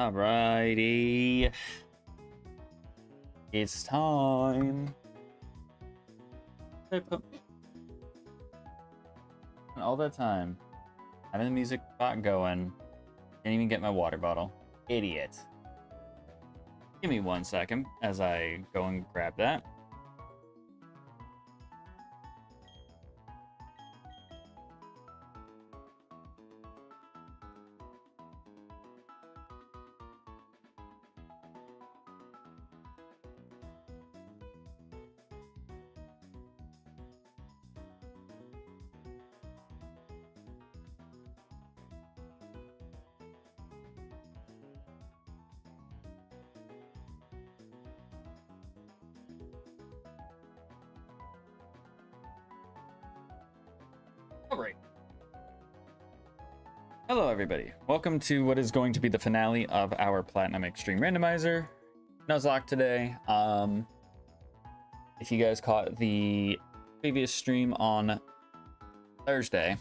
Alrighty. It's time. All that time, having the music spot going, didn't even get my water bottle. Idiot. Give me 1 second as I go and grab that. Alright. Hello everybody. Welcome to what is going to be the finale of our Platinum Extreme Randomizer. Nuzlocke today. If you guys caught the previous stream on Thursday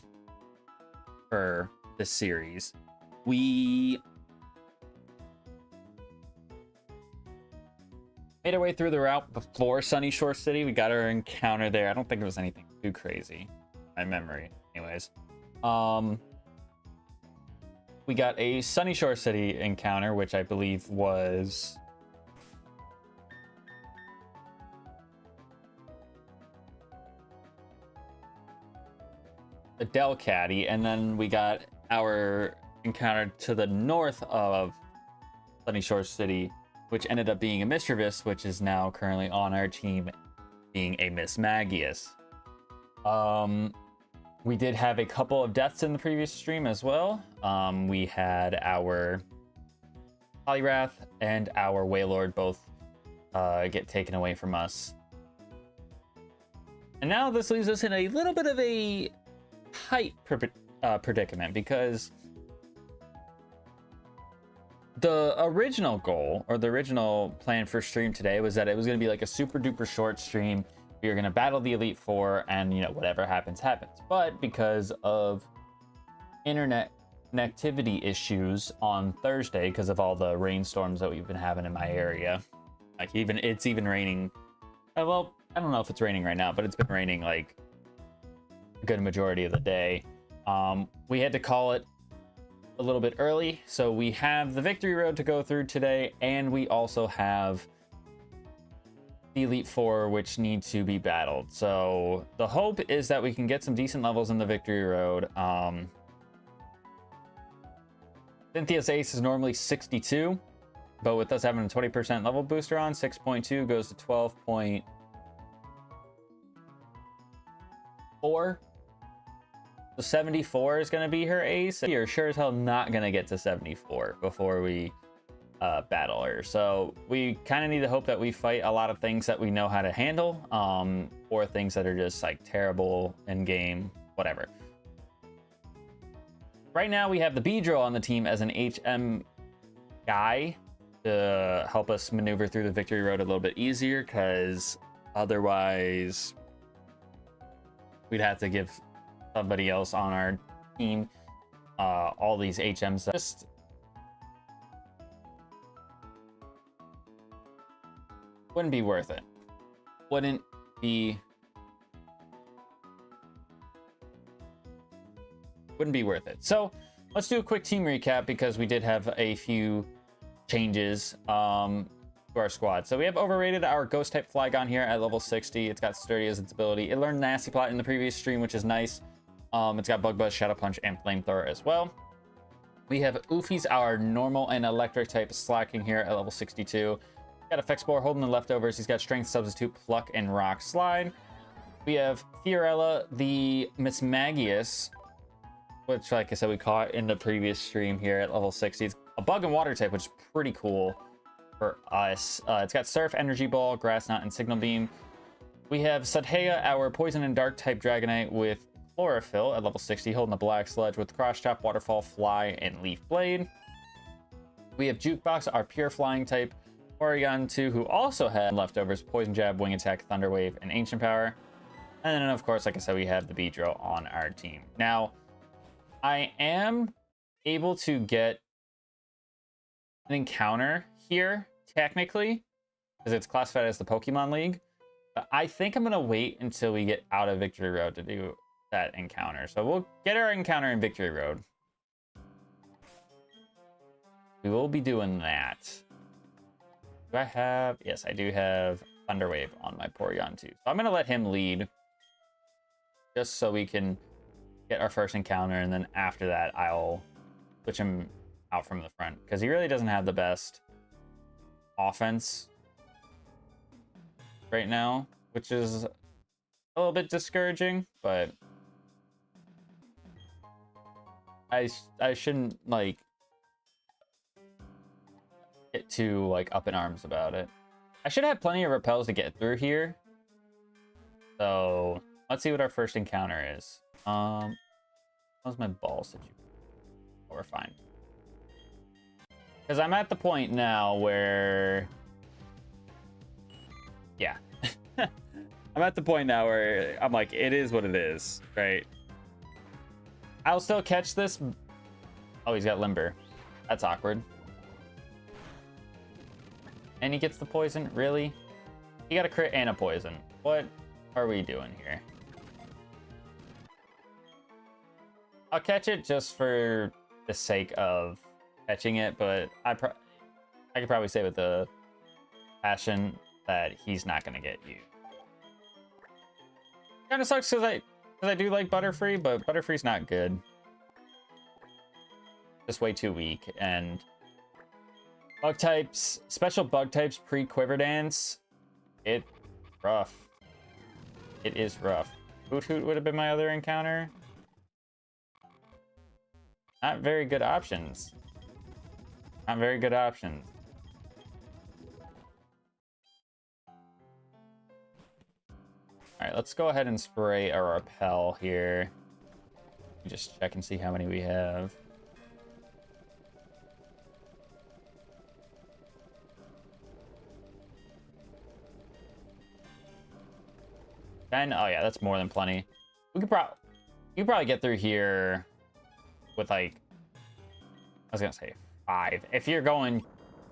for this series, we made our way through the route before Sunny Shore City. We got our encounter there. I don't think it was anything too crazy. My memory. Anyways, we got a Sunny Shore City encounter, which I believe was the Del Caddy, and then we got our encounter to the north of Sunny Shore City, which ended up being a Mischievous, which is now currently on our team, being a Miss Magius. We did have a couple of deaths in the previous stream as well. We had our Polyrath and our Wailord both get taken away from us. And now this leaves us in a little bit of a tight predicament, because the original goal, or the original plan for stream today, was that it was going to be like a super duper short stream. We were going to battle the Elite Four, and, you know, whatever happens, happens. But because of internet connectivity issues on Thursday, because of all the rainstorms that we've been having in my area, like it's even raining. Well, I don't know if it's raining right now, but it's been raining like a good majority of the day. We had to call it a little bit early. So we have the Victory Road to go through today, and we also have the Elite Four, which need to be battled. So the hope is that we can get some decent levels in the Victory Road. Cynthia's Ace is normally 62, but with us having a 20% level booster on, 6.2 goes to 12.4. So 74 is going to be her ace. You're sure as hell not going to get to 74 before we battle her. So we kind of need to hope that we fight a lot of things that we know how to handle, or things that are just like terrible in game, whatever. Right now we have the Beedrill on the team as an HM guy to help us maneuver through the Victory Road a little bit easier, because otherwise we'd have to give somebody else on our team all these HMs. Just wouldn't be worth it. Wouldn't be worth it. So let's do a quick team recap, because we did have a few changes to our squad. So we have overrated our ghost type Flygon here at level 60. It's got sturdy as its ability. It learned Nasty Plot in the previous stream, which is nice. It's got Bug Buzz, Shadow Punch, and Flamethrower as well. We have Oofy's our normal and electric type Slacking here at level 62. Got Effect Spore holding the leftovers. He's got Strength Substitute, Pluck, and Rock Slide. We have Fiorella, the Miss Magius, which, like I said, we caught in the previous stream here at level 60. It's a Bug and Water type, which is pretty cool for us. It's got Surf, Energy Ball, Grass Knot, and Signal Beam. We have Sudhea, our Poison and Dark type Dragonite, with Chlorophyll at level 60, holding the Black Sludge with Cross Chop, Waterfall, Fly, and Leaf Blade. We have Jukebox, our pure flying type Porygon 2, who also had leftovers Poison Jab, Wing Attack, Thunder Wave, and Ancient Power. And then, of course, like I said, we have the Beedrill on our team. Now, I am able to get an encounter here, technically, because it's classified as the Pokemon League. But I think I'm going to wait until we get out of Victory Road to do that encounter. So we'll get our encounter in Victory Road. We will be doing that. Do I have... Yes, I do have Thunderwave on my Porygon too. So I'm going to let him lead. Just so we can get our first encounter. And then after that, I'll switch him out from the front. Because he really doesn't have the best offense right now. Which is a little bit discouraging. But I shouldn't, like... get too like up in arms about it. I should have plenty of repels to get through here. So let's see what our first encounter is. How's my ball situation? Oh, we're fine. Because I'm at the point now where... Yeah. I'm at the point now where I'm like, it is what it is, right? I'll still catch this. Oh, he's got Limber. That's awkward. And he gets the poison? Really? He got a crit and a poison. What are we doing here? I'll catch it just for the sake of catching it, but I could probably say with the passion that he's not going to get you. Kind of sucks because I do like Butterfree, but Butterfree's not good. Just way too weak, and... Bug types, special bug types pre-Quiver Dance. It's rough. It is rough. Hoot Hoot would have been my other encounter. Not very good options. Not very good options. Alright, let's go ahead and spray a repel here. Just check and see how many we have. And oh yeah, that's more than plenty. We could probably get through here with like, I was gonna say 5 if you're going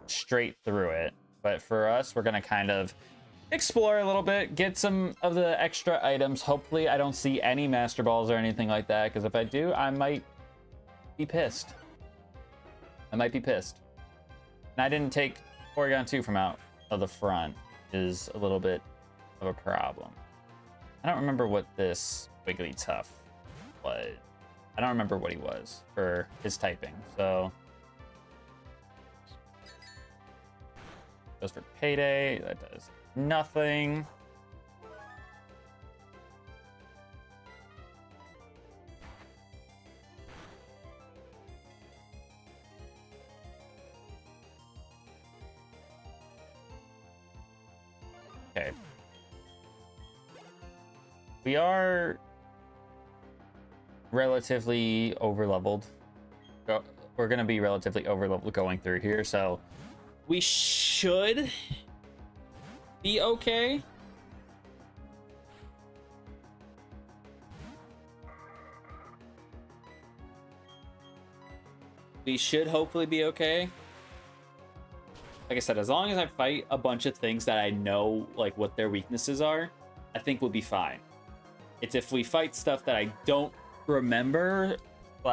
straight through it. But for us, we're gonna kind of explore a little bit, get some of the extra items. Hopefully I don't see any Master Balls or anything like that, because if I do, I might be pissed. I might be pissed. And I didn't take Porygon 2 from out of the front, is a little bit of a problem. I don't remember what this Wigglytuff was. I don't remember what he was for his typing, so... Goes for Payday, that does nothing. Okay. We are relatively over-leveled. We're going to be relatively over-leveled going through here, so we should be okay. We should hopefully be okay. Like I said, as long as I fight a bunch of things that I know like what their weaknesses are, I think we'll be fine. It's if we fight stuff that I don't remember /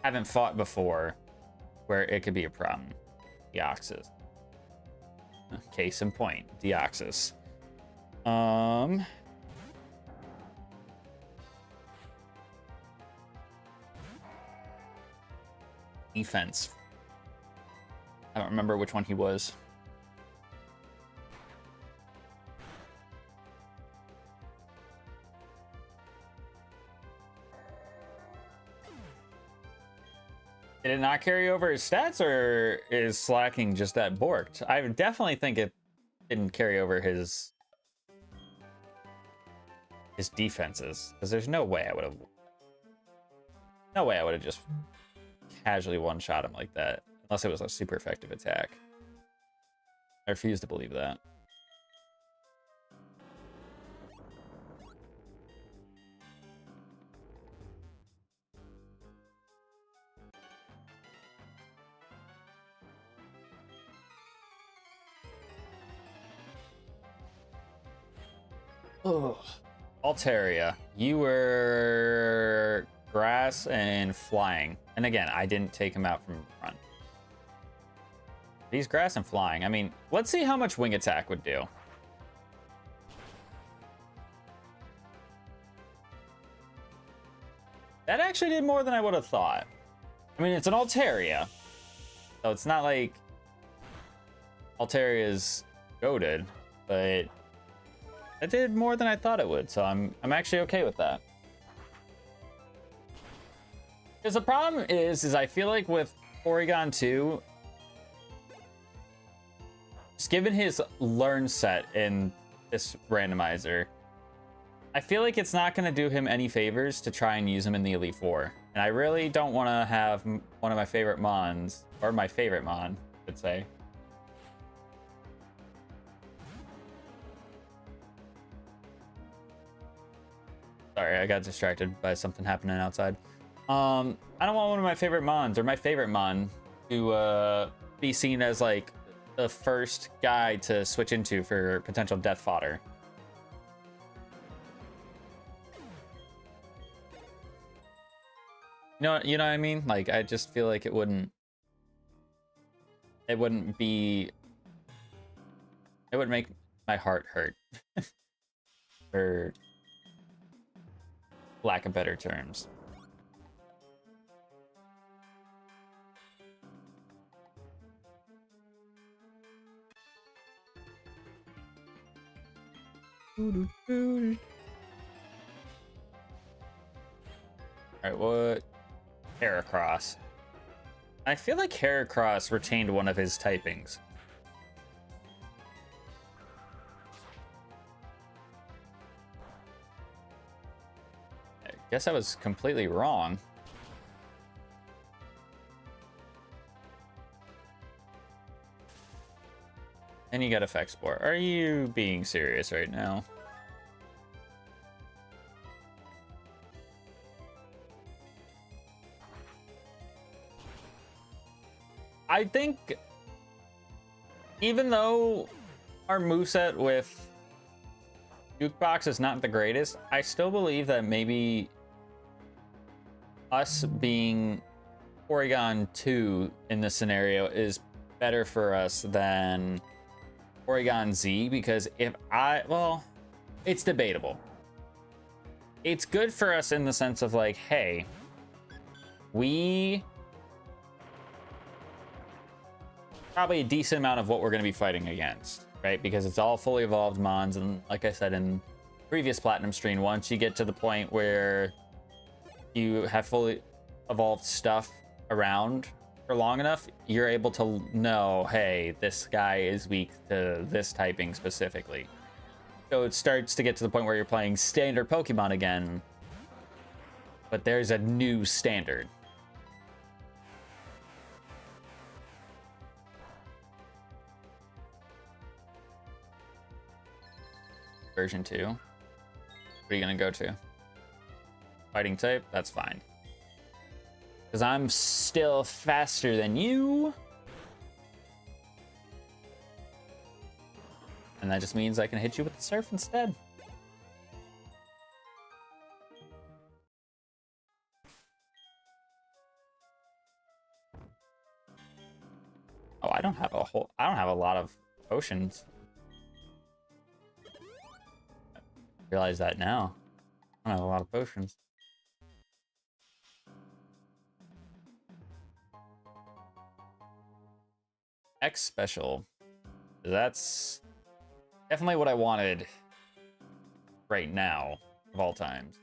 haven't fought before where it could be a problem. Deoxys. Case in point, Deoxys. Defense. I don't remember which one he was. Did it not carry over his stats, or is slacking just that borked? I definitely think it didn't carry over his defenses, because there's no way I would have just casually one-shot him like that, unless it was a super effective attack. I refuse to believe that. Oh, Altaria, you were grass and flying. And again, I didn't take him out from front. He's grass and flying. I mean, let's see how much wing attack would do. That actually did more than I would have thought. I mean, it's an Altaria, so it's not like Altaria's goated, but it did more than I thought it would, so I'm actually okay with that. Because the problem is I feel like with Porygon 2, just given his learn set in this randomizer, I feel like it's not going to do him any favors to try and use him in the Elite Four. And I really don't want to have one of my favorite Mons, or my favorite Mon, I should say. Sorry, I got distracted by something happening outside. I don't want one of my favorite Mons, or my favorite Mon, to be seen as like the first guy to switch into for potential death fodder. You know what I mean? Like, I just feel like it wouldn't be, it would make my heart hurt. For lack of better terms. Alright, what? Heracross. I feel like Heracross retained one of his typings. I guess I was completely wrong. And you got Effect Spore. Are you being serious right now? I think even though our moveset with Jukebox is not the greatest, I still believe that maybe us being Porygon 2 in this scenario is better for us than Porygon Z, because well, it's debatable. It's good for us in the sense of like, hey, we probably a decent amount of what we're going to be fighting against, right? Because it's all fully evolved Mons, and like I said in previous Platinum stream, once you get to the point where you have fully evolved stuff around for long enough, you're able to know, hey, this guy is weak to this typing specifically. So it starts to get to the point where you're playing standard Pokemon again, but there's a new standard. Version 2. What are you gonna go to? Fighting type? That's fine. Because I'm still faster than you. And that just means I can hit you with the Surf instead. Oh, I don't have a lot of potions. Realize that now. I don't have a lot of potions. X special. That's definitely what I wanted right now of all times.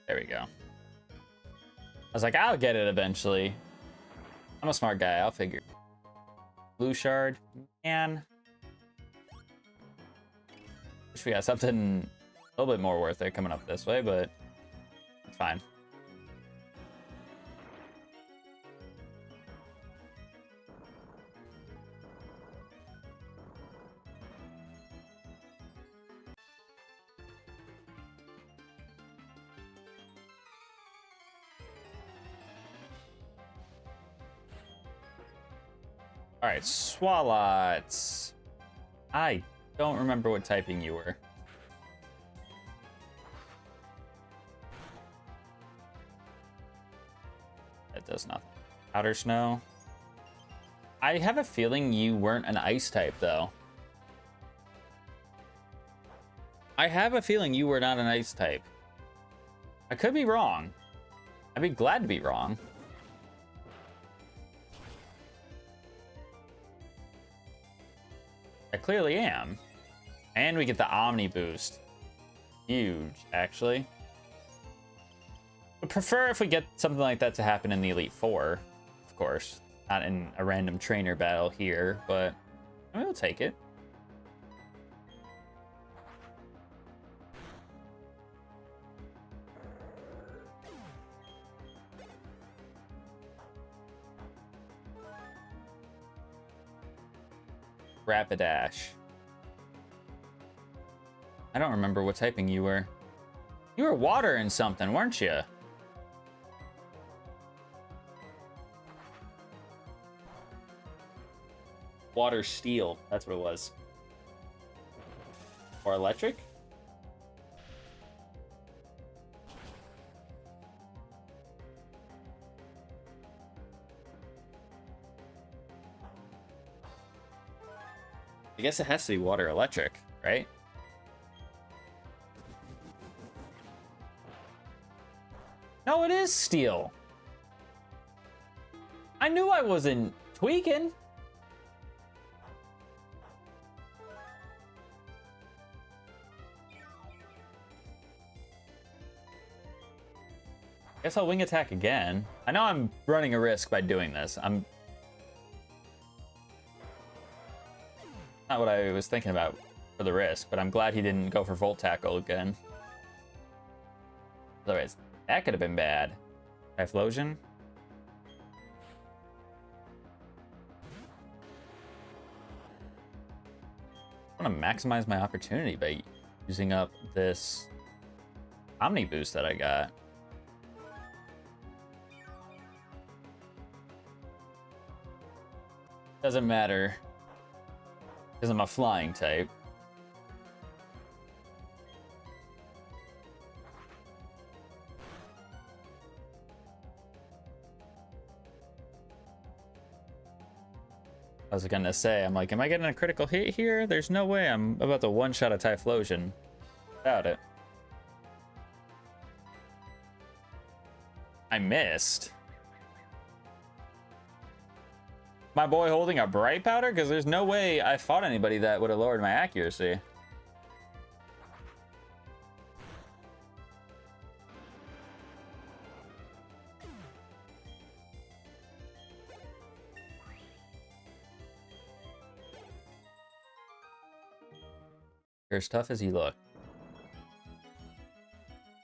There we go. I was like, I'll get it eventually. I'm a smart guy, I'll figure. Blue shard. Man. Wish we got something a little bit more worth it coming up this way, but it's fine. All right, Swalots. I don't remember what typing you were. That does nothing. Outer snow. I have a feeling you weren't an ice type, though. I have a feeling you were not an ice type. I could be wrong. I'd be glad to be wrong. I clearly am. And we get the Omni boost. Huge, actually. Would prefer if we get something like that to happen in the Elite Four, of course. Not in a random trainer battle here, but I mean, we'll take it. Rapidash. I don't remember what typing you were. You were water and something, weren't you? Water steel, that's what it was. Or electric? I guess it has to be water electric, right? No, it is steel. I knew I wasn't tweaking. Guess I'll wing attack again. I know I'm running a risk by doing this. Not what I was thinking about for the risk, but I'm glad he didn't go for Volt Tackle again. Otherwise, that could have been bad. Typhlosion? I want to maximize my opportunity by using up this Omni boost that I got. Doesn't matter. Because I'm a flying type. I was gonna say, I'm like, am I getting a critical hit here? There's no way I'm about to one-shot a Typhlosion. Doubt it. I missed. My boy holding a Bright Powder? Because there's no way I fought anybody that would have lowered my accuracy. You're as tough as you look.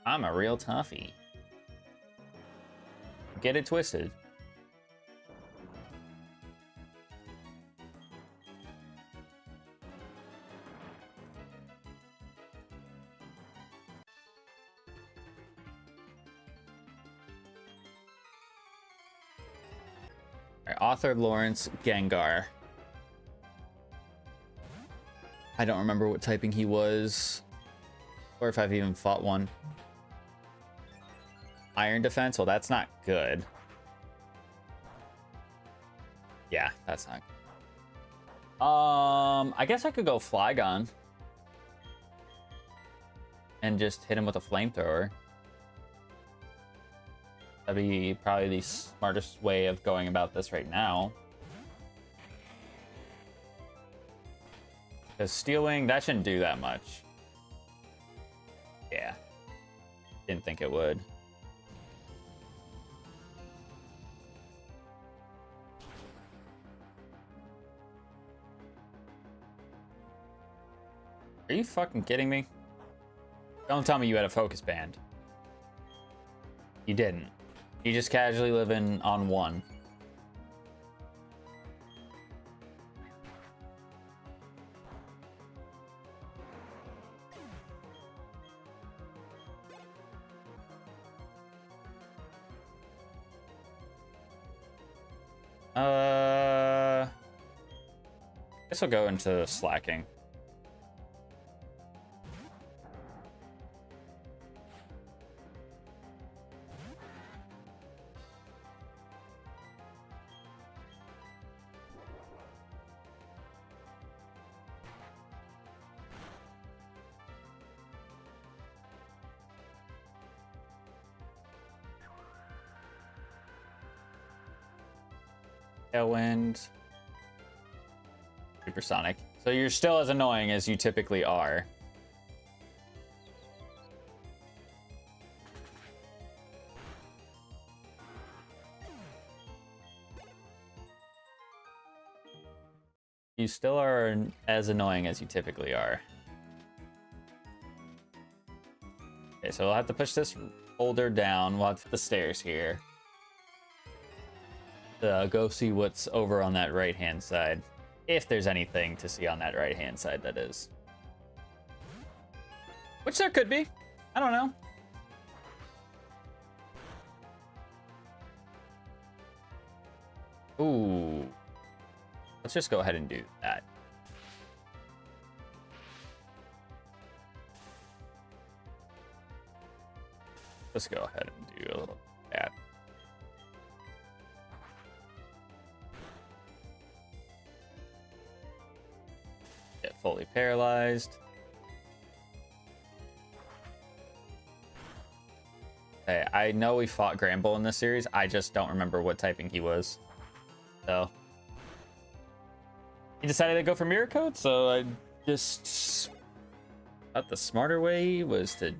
I'm a real toughie. Get it twisted. Author Lawrence Gengar. I don't remember what typing he was, or if I've even fought one. Iron Defense? Well, that's not good. Yeah, that's not good. I guess I could go Flygon and just hit him with a flamethrower. That'd be probably the smartest way of going about this right now. Because Steel Wing, that shouldn't do that much. Yeah. Didn't think it would. Are you fucking kidding me? Don't tell me you had a focus band. You didn't. You just casually living on one. Guess I'll go into slacking. Tailwind. Supersonic. So you're still as annoying as you typically are. You still are as annoying as you typically are. Okay, so we'll have to push this boulder down. We'll have the stairs here. Go see what's over on that right-hand side. If there's anything to see on that right-hand side, that is. Which there could be. I don't know. Ooh. Let's just go ahead and do that. Let's go ahead and do a little that. Get fully paralyzed. Okay, I know we fought Gramble in this series. I just don't remember what typing he was. So he decided to go for Mirror Coat, so I just thought the smarter way was to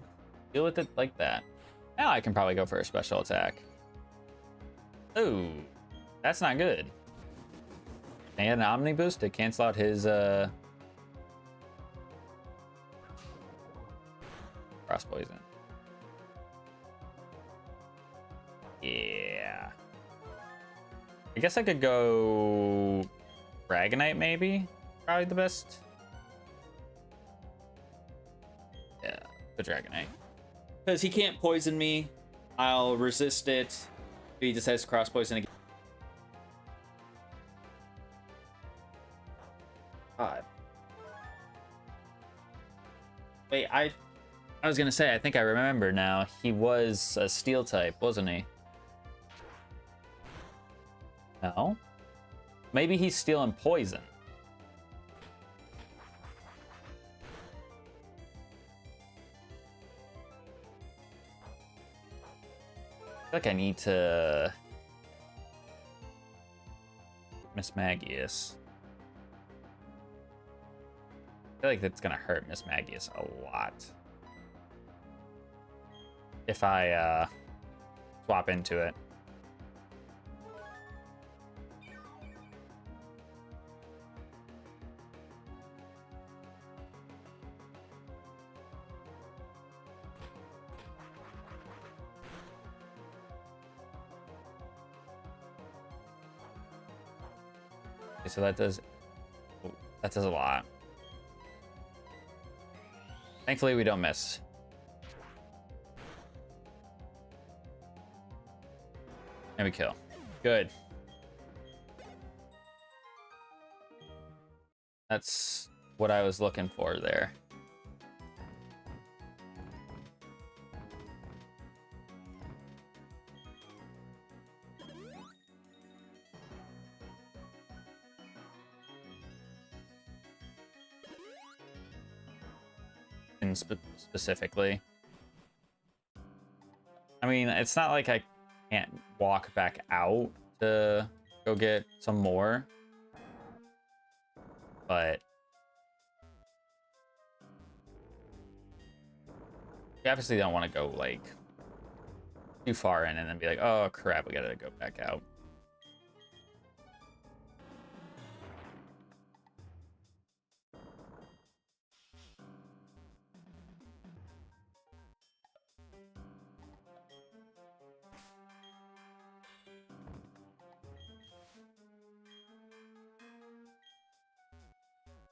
deal with it like that. Now I can probably go for a special attack. Ooh, that's not good. And an Omni Boost to cancel out his Cross Poison. Yeah. I guess I could go Dragonite, maybe? Probably the best. Yeah, the Dragonite. Because he can't poison me. I'll resist it. If he decides to cross poison again. God. Wait, I was gonna say, I think I remember now. He was a steel type, wasn't he? No? Maybe he's steel and poison. I feel like I need to Miss Magius. I feel like that's gonna hurt Miss Magius a lot if I swap into it. Okay, so that does a lot. Thankfully, we don't miss. And we kill. Good. That's what I was looking for there. Specifically. I mean, it's not like I can't walk back out to go get some more, but you obviously don't want to go like too far in and then be like, oh crap, we gotta go back out.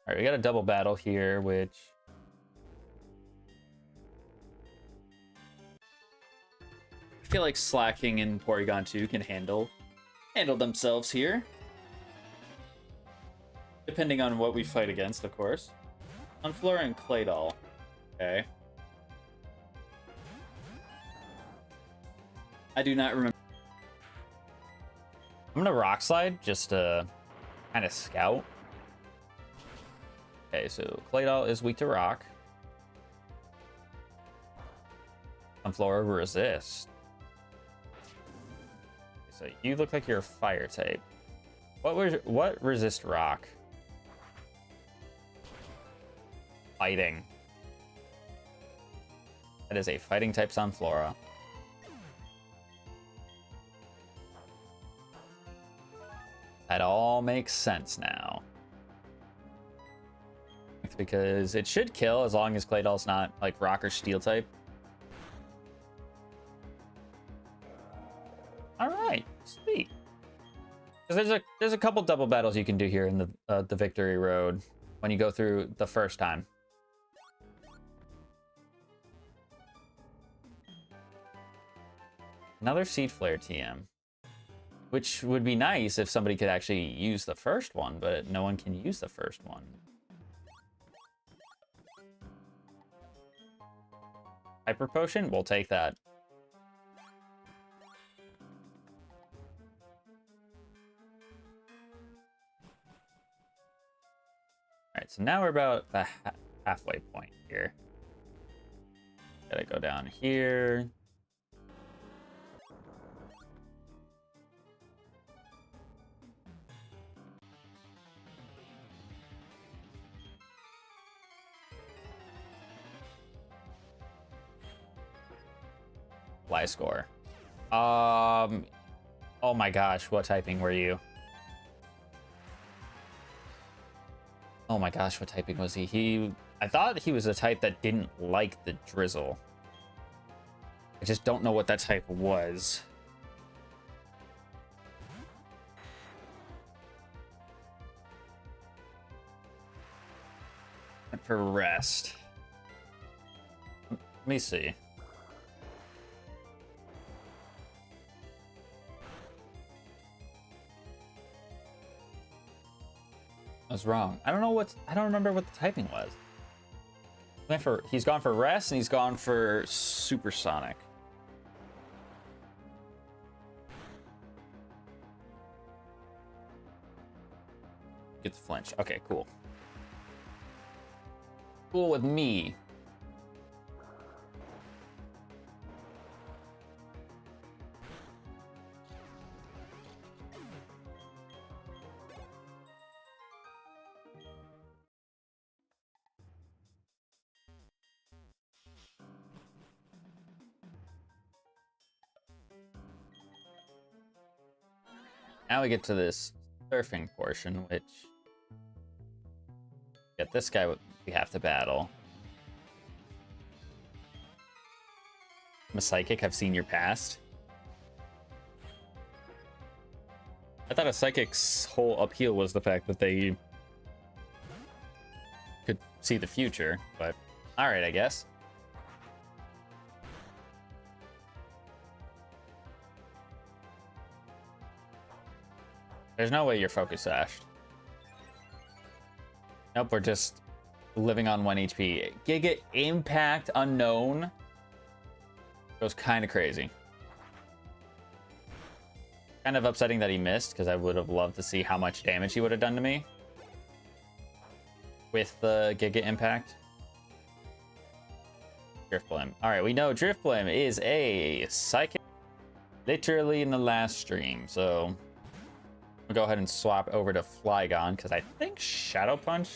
All right, we got a double battle here, which I feel like Slacking and Porygon 2 can handle themselves here. Depending on what we fight against, of course. Unflora and Claydol. Okay. I do not remember. I'm gonna Rock Slide just to kind of scout. Okay, so Claydol is weak to rock. Unflora resist. So you look like you're a fire type. What resist rock? Fighting. That is a fighting type Sunflora. That all makes sense now. Because it should kill as long as Claydol's not like rock or steel type. All right, sweet. Because there's a couple double battles you can do here in the Victory Road when you go through the first time. Another Seed Flare TM, which would be nice if somebody could actually use the first one, but no one can use the first one. Hyper Potion, we'll take that. Alright, so now we're about the halfway point here. Gotta go down here. Fly score. Oh my gosh, what typing were you? Oh my gosh, what typing was he? I thought he was a type that didn't like the drizzle. I just don't know what that type was. And for rest. Let me see. I was wrong. I don't remember what the typing was. He's gone for rest and he's gone for supersonic. Get the flinch. Okay, cool. Cool with me. Now we get to this surfing portion, which get this guy we have to battle. I'm a psychic, I've seen your past. I thought a psychic's whole appeal was the fact that they could see the future, but alright, I guess. There's no way you're focus sashed. Nope, we're just living on 1 HP. Giga Impact unknown. Goes kind of crazy. Kind of upsetting that he missed, because I would have loved to see how much damage he would have done to me with the Giga Impact. Drifblim. Alright, we know Drifblim is a psychic literally in the last stream, so we'll go ahead and swap over to Flygon, because I think Shadow Punch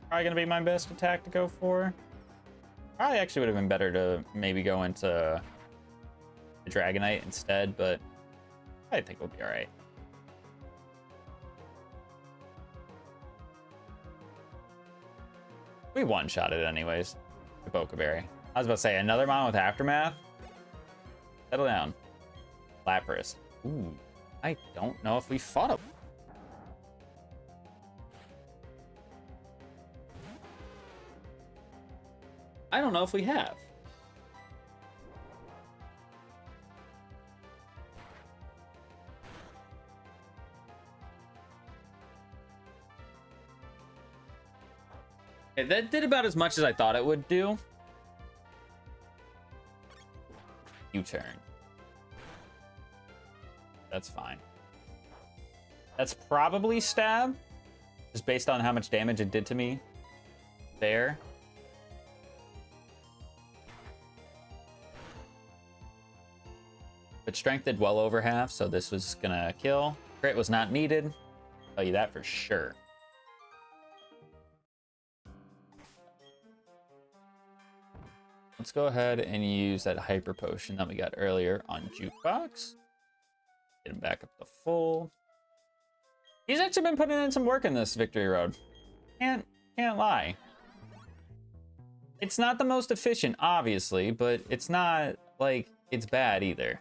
probably going to be my best attack to go for. Probably actually would have been better to maybe go into the Dragonite instead, but I think we'll be alright. We one-shotted it anyways. The Bokaberry. I was about to say, another mon with Aftermath? Settle down. Lapras. Ooh. I don't know if we fought him. I don't know if we have. Okay, that did about as much as I thought it would do. U-turn. That's fine. That's probably stab, just based on how much damage it did to me there. But strength did well over half, so this was gonna kill. Crit was not needed. I'll tell you that for sure. Let's go ahead and use that hyper potion that we got earlier on Jukebox. Get him back up to full. He's actually been putting in some work in this victory road. Can't lie. It's not the most efficient, obviously, but it's not like it's bad either.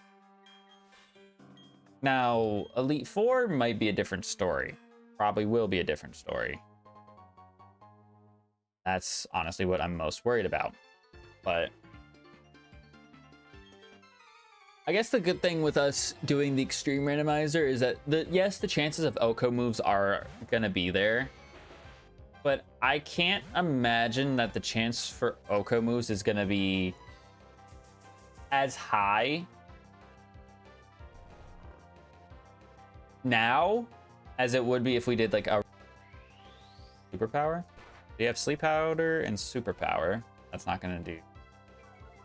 Now, Elite 4 might be a different story. Probably will be a different story. That's honestly what I'm most worried about. But I guess the good thing with us doing the extreme randomizer is that yes, the chances of Oko moves are gonna be there, but I can't imagine that the chance for Oko moves is gonna be as high now as it would be if we did like a superpower. We have sleep powder and superpower. That's not gonna do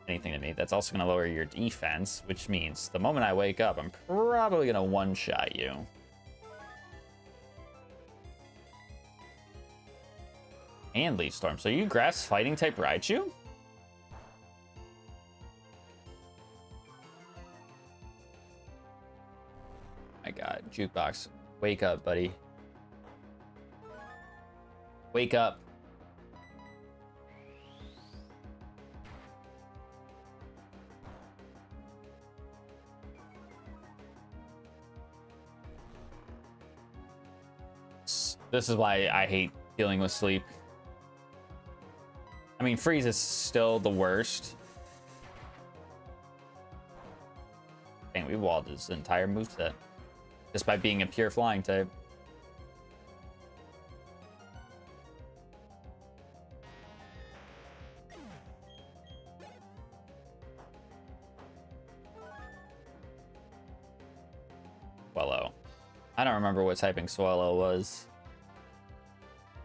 anything to me. That's also going to lower your defense, which means the moment I wake up, I'm probably going to one-shot you. And Leaf Storm. So you grass fighting type Raichu? My god, Jukebox. Wake up, buddy. Wake up. This is why I hate dealing with sleep. I mean, freeze is still the worst. Dang, we walled his entire moveset just by being a pure flying type. Swallow. I don't remember what typing Swallow was.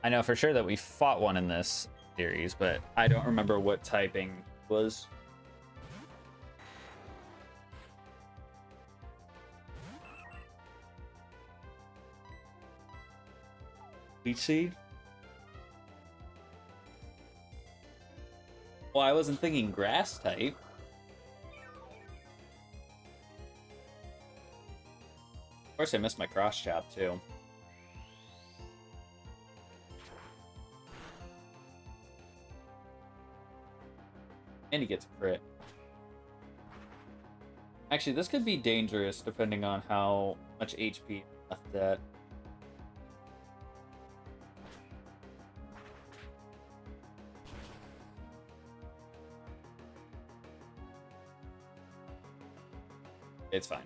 I know for sure that we fought one in this series, but I don't remember what typing was. Leech Seed? Well, I wasn't thinking grass type. Of course, I missed my cross chop too. And he gets a crit. Actually, this could be dangerous depending on how much HP left at. It's fine.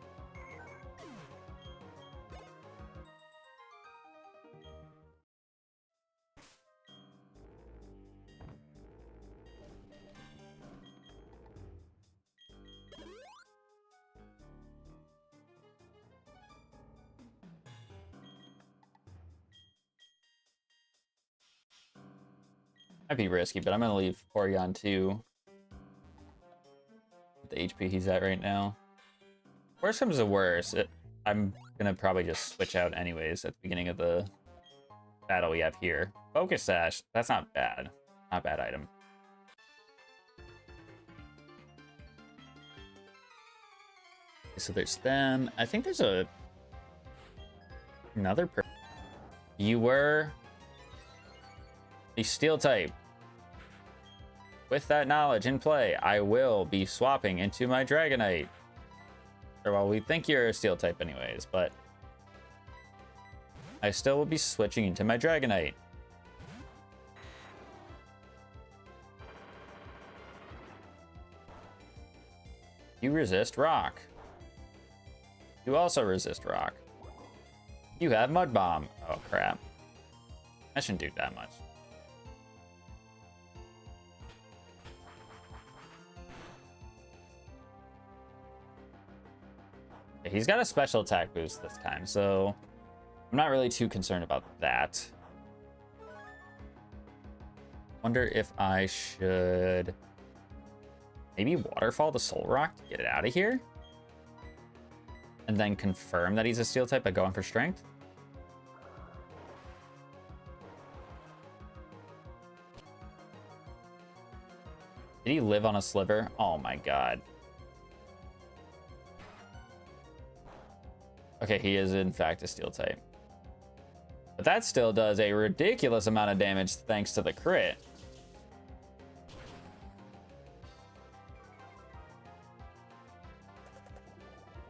Might be risky, but I'm gonna leave Porygon 2 at the HP he's at right now. Worst comes to worst, I'm gonna probably just switch out anyways at the beginning of the battle we have here. Focus Sash, that's not bad. Not a bad item. So there's them. I think there's another person. You were a steel type. With that knowledge in play, I will be swapping into my Dragonite. Or, well, we think you're a steel type anyways, but I still will be switching into my Dragonite. You resist rock. You also resist rock. You have mud bomb. Oh crap. I shouldn't do that much. He's got a special attack boost this time, so I'm not really too concerned about that. Wonder if I should maybe waterfall the soul rock to get it out of here, and then confirm that he's a steel type by going for strength. Did he live on a sliver? Oh my god. Okay, he is in fact a steel type. But that still does a ridiculous amount of damage thanks to the crit.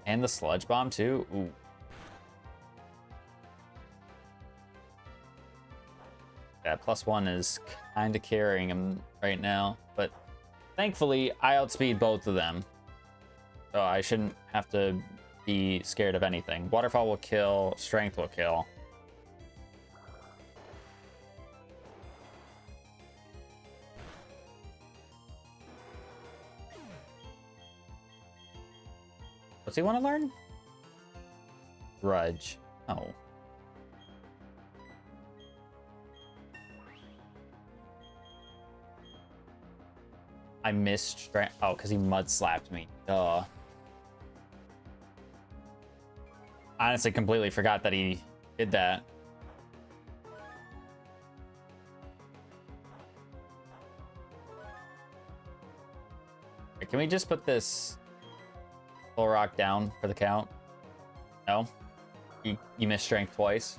And the sludge bomb too. Ooh. That +1 is kind of carrying him right now, but thankfully I outspeed both of them, so I shouldn't have to be scared of anything. Waterfall will kill, strength will kill. What's he want to learn? Grudge. Oh. I missed strength. Oh, because he mud slapped me. Duh. Honestly, completely forgot that he did that. Can we just put this full rock down for the count? No? You missed strength twice.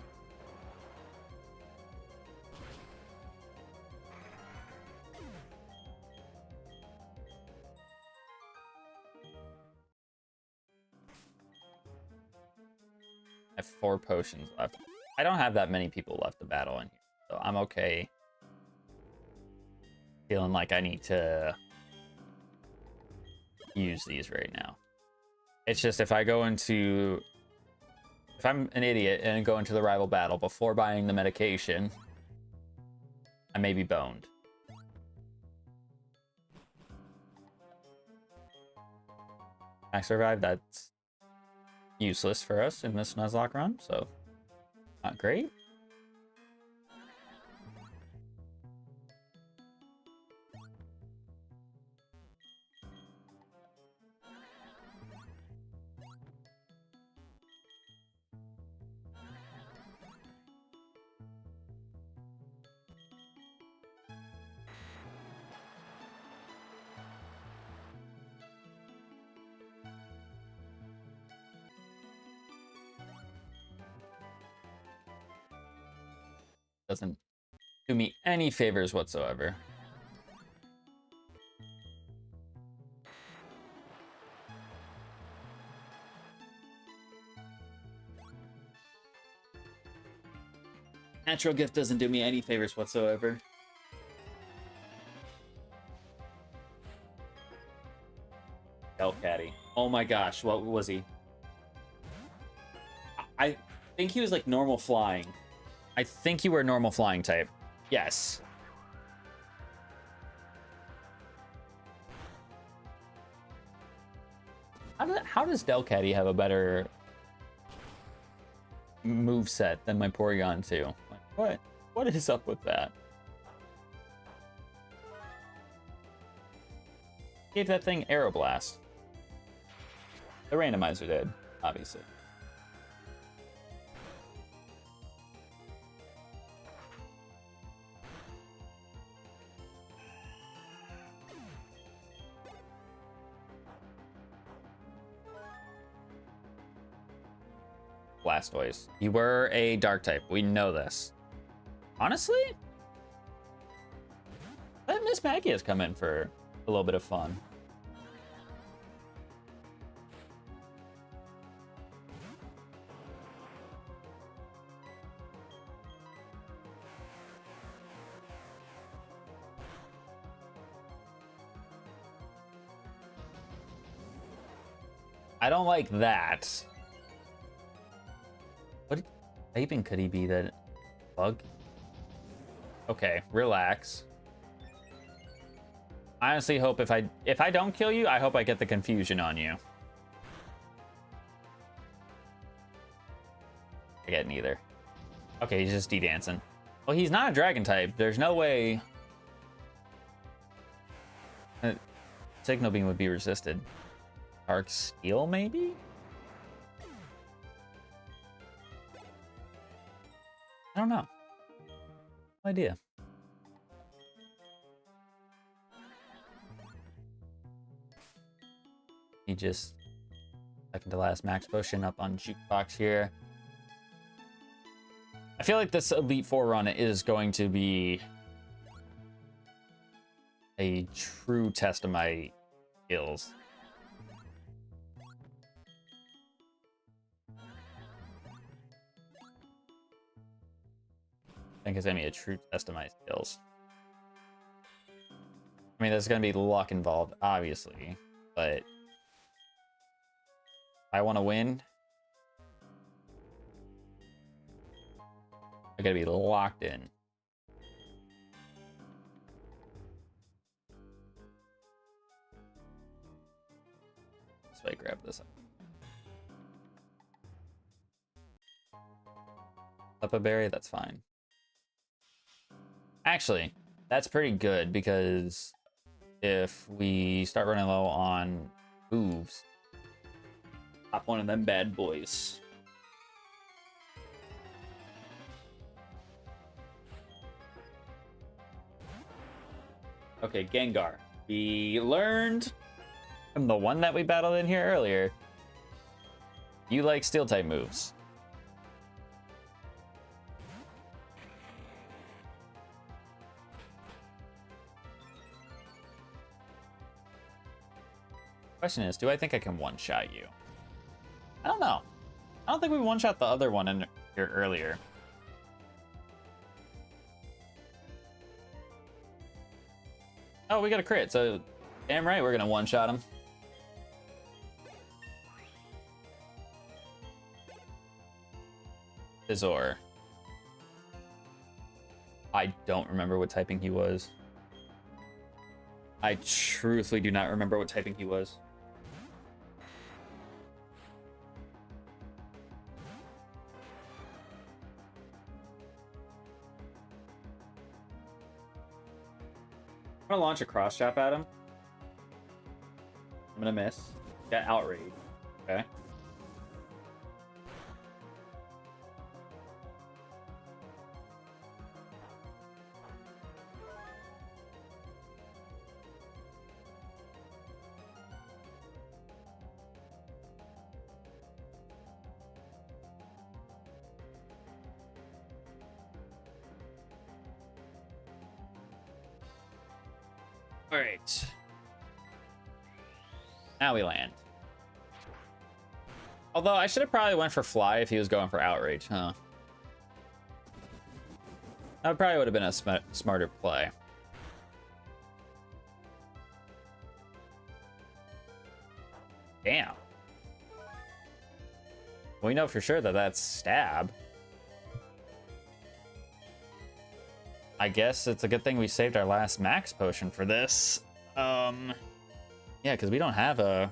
I have 4 potions left. I don't have that many people left to battle in here, so I'm okay. Feeling like I need to use these right now. It's just if I'm an idiot and go into the rival battle before buying the medication, I may be boned. I survived. That's useless for us in this Nuzlocke run, so not great. Doesn't do me any favors whatsoever. Natural gift doesn't do me any favors whatsoever. Hellcatty. Oh my gosh, what was he? I think he was like normal flying. I think you were a normal flying type. Yes. How does Delcatty have a better move set than my Porygon 2? Like, what is up with that? Gave that thing Aeroblast. The randomizer did, obviously. Blastoise. You were a dark type. We know this. Honestly, that Miss Maggie has come in for a little bit of fun. I don't like that. What typing could he be? That bug? Okay, relax. I honestly hope if I don't kill you, I hope I get the confusion on you. I get neither. Okay, he's just D-dancing. Well, he's not a dragon type. There's no way Signal Beam would be resisted. Arc Steel, maybe? I don't know. No idea. He just second to last max potion up on Jukebox here. I feel like this Elite Four run is going to be a true test of my skills. I think it's gonna be a true test of my skills. I mean, there's gonna be luck involved, obviously, but if I want to win, I gotta be locked in. So I grab this up a berry, that's fine. Actually, that's pretty good because if we start running low on moves, pop one of them bad boys. Okay, Gengar. We learned from the one that we battled in here earlier. You like steel type moves. Question is, do I think I can one-shot you? I don't know. I don't think we one-shot the other one in here earlier. Oh, we got a crit, so damn right we're gonna one-shot him. Azor. I don't remember what typing he was. I truthfully do not remember what typing he was. I'm gonna launch a cross chop at him. I'm gonna miss. Get outrage. Okay. All right. Now we land. Although I should have probably went for fly if he was going for outrage, huh? That probably would have been a smarter play. Damn. We know for sure that that's stab. I guess it's a good thing we saved our last max potion for this. Yeah, because we don't have a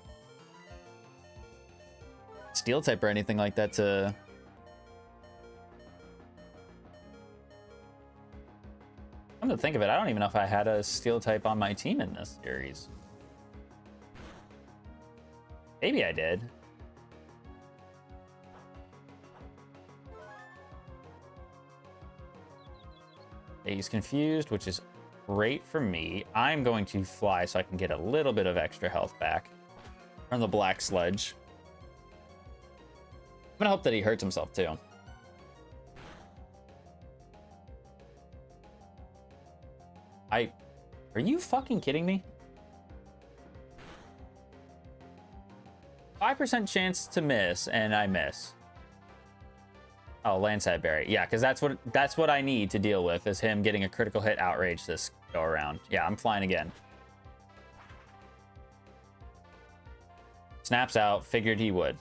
steel type or anything like that to... Come to think of it, I don't even know if I had a steel type on my team in this series. Maybe I did. He's confused, which is great for me. I'm going to fly so I can get a little bit of extra health back from the black sludge. I'm gonna hope that he hurts himself too. Are you fucking kidding me? 5% chance to miss, and I miss. Oh, Landslide Berry. Yeah, because that's what I need to deal with, is him getting a critical hit outrage this go around. Yeah, I'm flying again. Snaps out. Figured he would.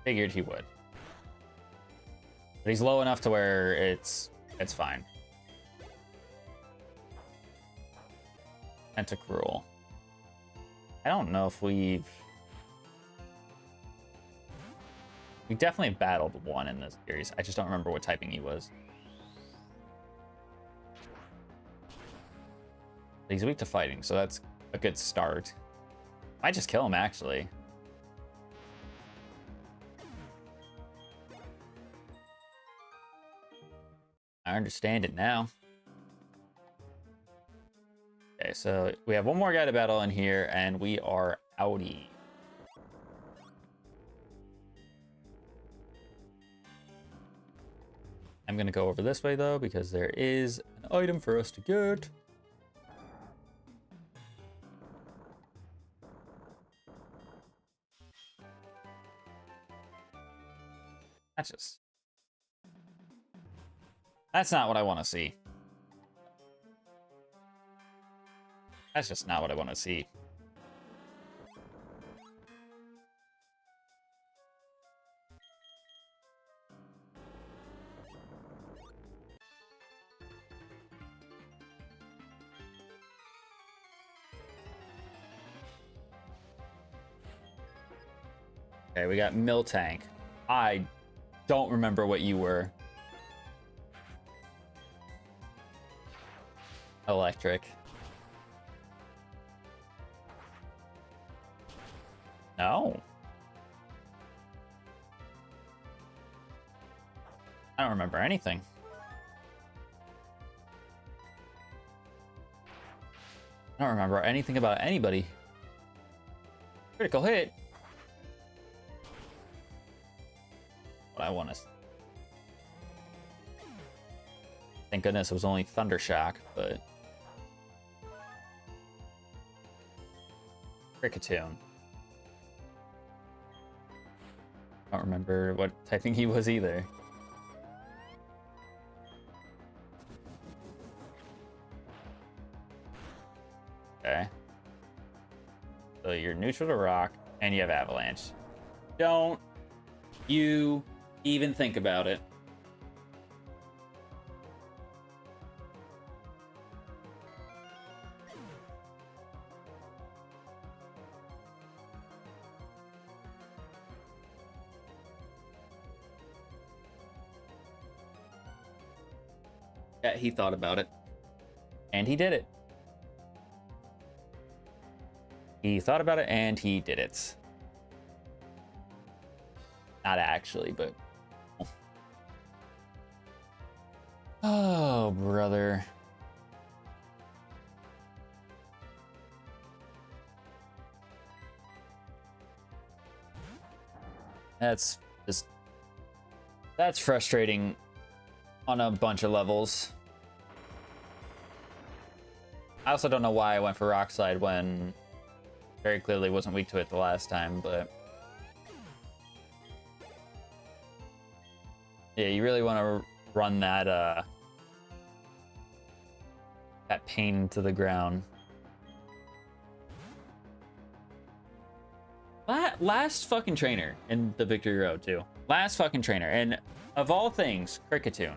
Figured he would. But he's low enough to where it's fine. Tentacruel. I don't know if we definitely battled one in this series. I just don't remember what typing he was. He's weak to fighting, so that's a good start. Might just kill him, actually. I understand it now. Okay, so we have one more guy to battle in here, and we are outie. I'm gonna go over this way, though, because there is an item for us to get. That's not what I want to see. That's just not what I want to see. Okay, we got Miltank. I don't remember what you were. Electric. No. I don't remember anything. I don't remember anything about anybody. Critical hit. What I want to... Thank goodness it was only Thundershock, but... Cricketune. I don't remember what typing he was either. Okay. So you're neutral to rock, and you have Avalanche. Don't you even think about it. Yeah, he thought about it. And he did it. He thought about it and he did it. Not actually, but... Oh, brother. That's just... That's frustrating on a bunch of levels. I also don't know why I went for Rock Slide when very clearly wasn't weak to it the last time, but... Yeah, you really want to run that, that pain to the ground. Last fucking trainer in the Victory Road, too. Last fucking trainer, and of all things, Cricketune.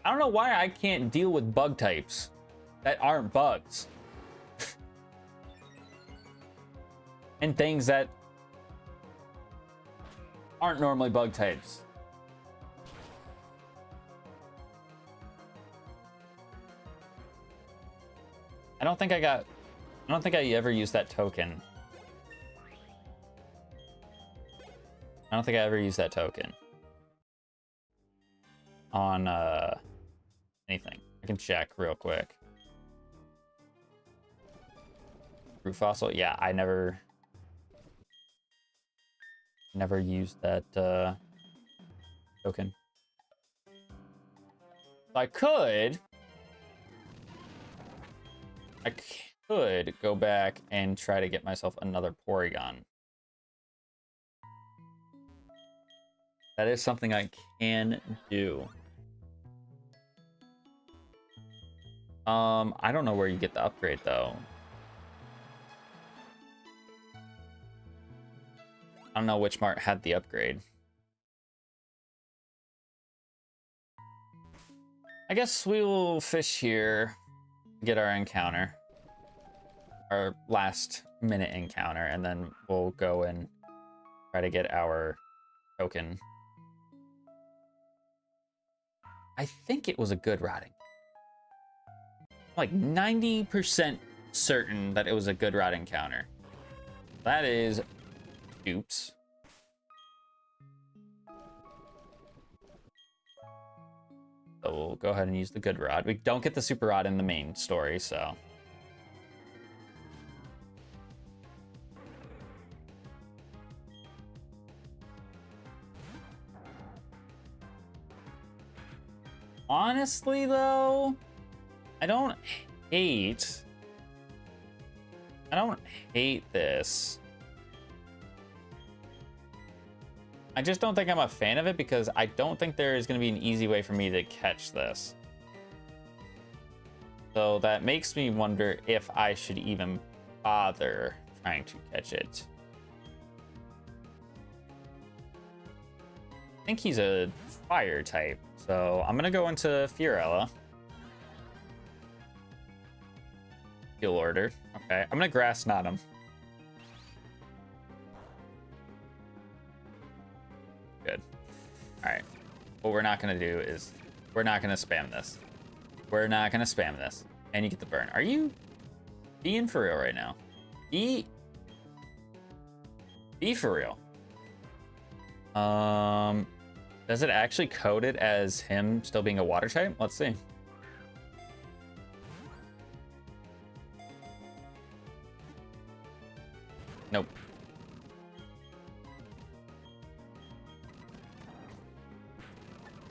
I don't know why I can't deal with bug types that aren't bugs. And things that aren't normally bug types. I don't think I ever used that token. I don't think I ever used that token on anything. I can check real quick. Root Fossil? Yeah, I never used that token. I could go back and try to get myself another Porygon. That is something I can do. I don't know where you get the upgrade though. don't know which mart had the upgrade. I guess we will fish here, get our encounter, our last minute encounter, and then we'll go and try to get our token. I think it was a good routing. Like 90% certain that it was a good route encounter. That is oops. So we'll go ahead and use the good rod. We don't get the super rod in the main story, so. Honestly, though, I don't hate this. I just don't think I'm a fan of it because I don't think there is going to be an easy way for me to catch this. So that makes me wonder if I should even bother trying to catch it. I think he's a fire type, so I'm going to go into Fiorella. Heal order. Okay, I'm going to grass knot him. Good. All right. What we're not going to do is we're not going to spam this. We're not going to spam this. And you get the burn. Are you being for real right now? Be for real. Does it actually code it as him still being a water type? Let's see. Nope.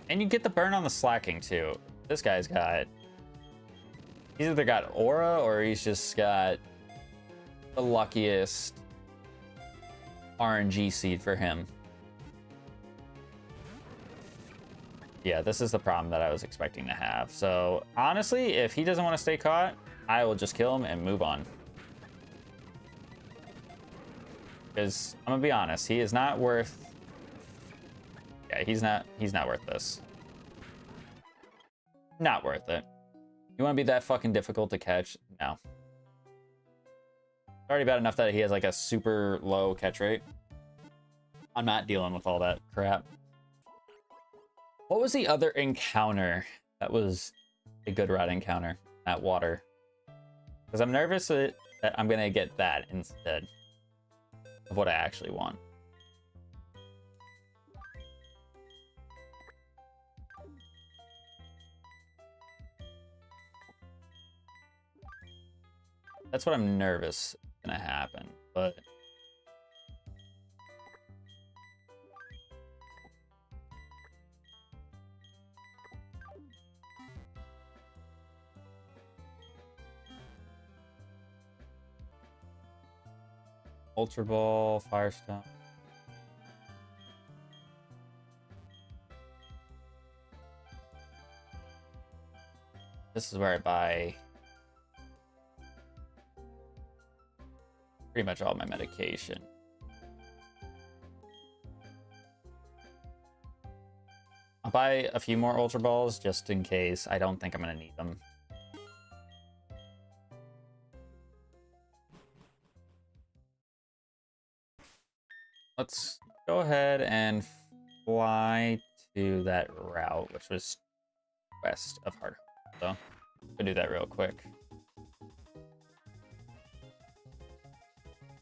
And you get the burn on the slacking too. This guy's got... He's either got aura or he's just got the luckiest RNG seed for him. Yeah, this is the problem that I was expecting to have. So honestly, if he doesn't want to stay caught, I will just kill him and move on. Because I'm gonna be honest, he is not worth... Yeah, he's not worth this. Not worth it. You want to be that fucking difficult to catch? No. It's already bad enough that he has like a super low catch rate. I'm not dealing with all that crap. What was the other encounter that was a good route encounter at water? Because I'm nervous that I'm gonna get that instead of what I actually want. That's what I'm nervous is gonna happen, but Ultra Ball, Firestone. This is where I buy pretty much all my medication. I'll buy a few more Ultra Balls just in case. I don't think I'm gonna need them. Let's go ahead and fly to that route, which was west of Hard Hope. So I'll do that real quick.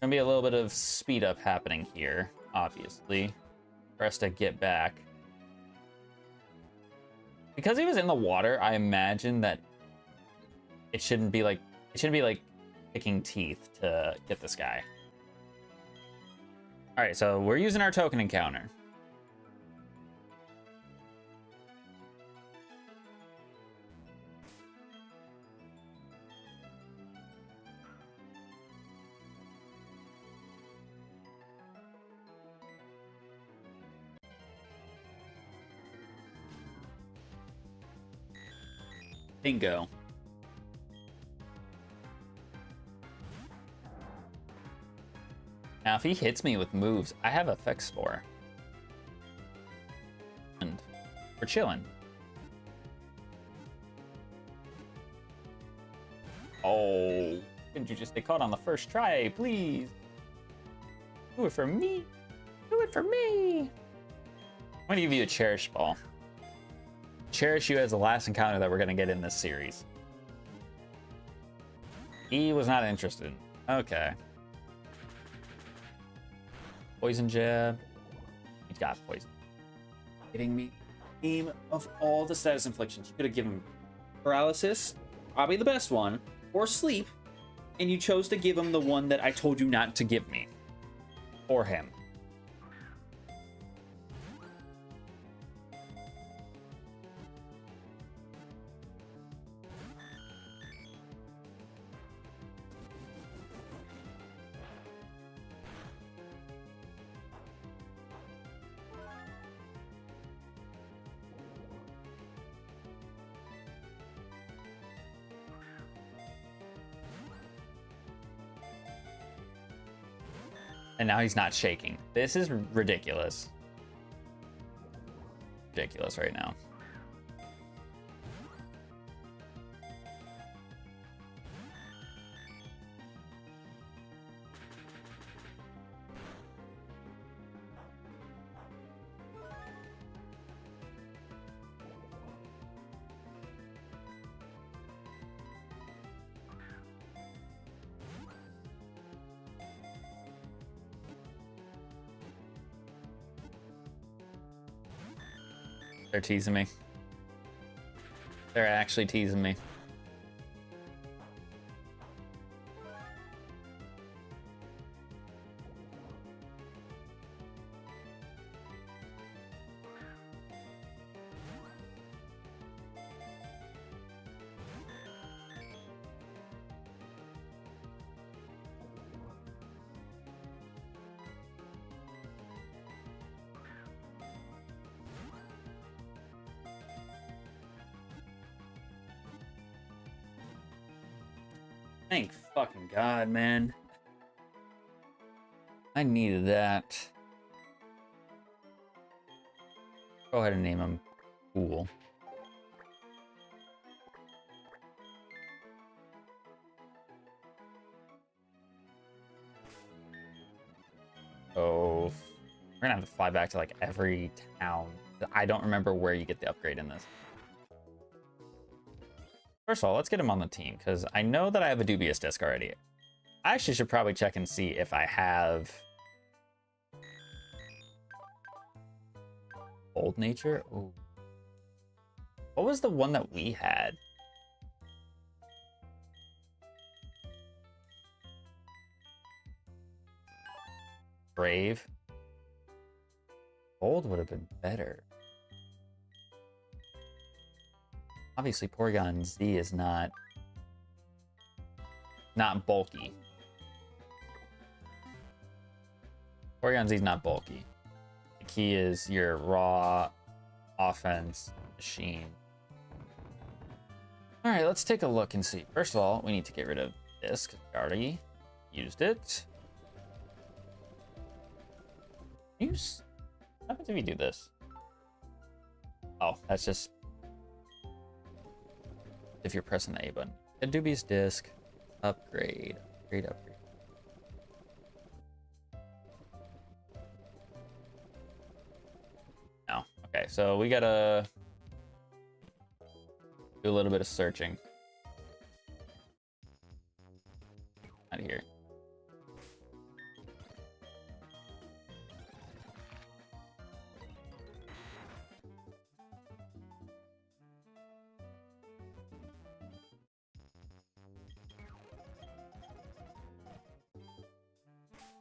Gonna be a little bit of speed up happening here, obviously, for us to get back. Because he was in the water, I imagine that it shouldn't be like picking teeth to get this guy. All right, so we're using our token encounter. Bingo. Now, if he hits me with moves, I have Effect Spore. And we're chilling. Oh, couldn't you just stay caught on the first try, please? Do it for me. Do it for me. I'm gonna give you a Cherish Ball. Cherish you as the last encounter that we're gonna get in this series. He was not interested. Okay. Poison Jab. He's got poison. Kidding me? Game of all the status inflictions, you could have given him paralysis, probably the best one, or sleep, and you chose to give him the one that I told you not to give me. Or him. And now he's not shaking. This is ridiculous. Ridiculous right now. They're teasing me. They're actually teasing me. Thank fucking God, man. I needed that. Go ahead and name him Cool. Oh, we're gonna have to fly back to like every town. I don't remember where you get the upgrade in this. First of all, let's get him on the team, because I know that I have a dubious disc already. I actually should probably check and see if I have... Old Nature? Ooh. What was the one that we had? Brave? Gold would have been better. Obviously, Porygon Z is not bulky. Porygon Z is not bulky. The key is your raw offense machine. All right, let's take a look and see. First of all, we need to get rid of this because we already used it. Use. What happens if you do this? Oh, that's just if you're pressing the A button. A dubious disc. Upgrade. Upgrade. No. Okay, so we gotta do a little bit of searching. Out of here.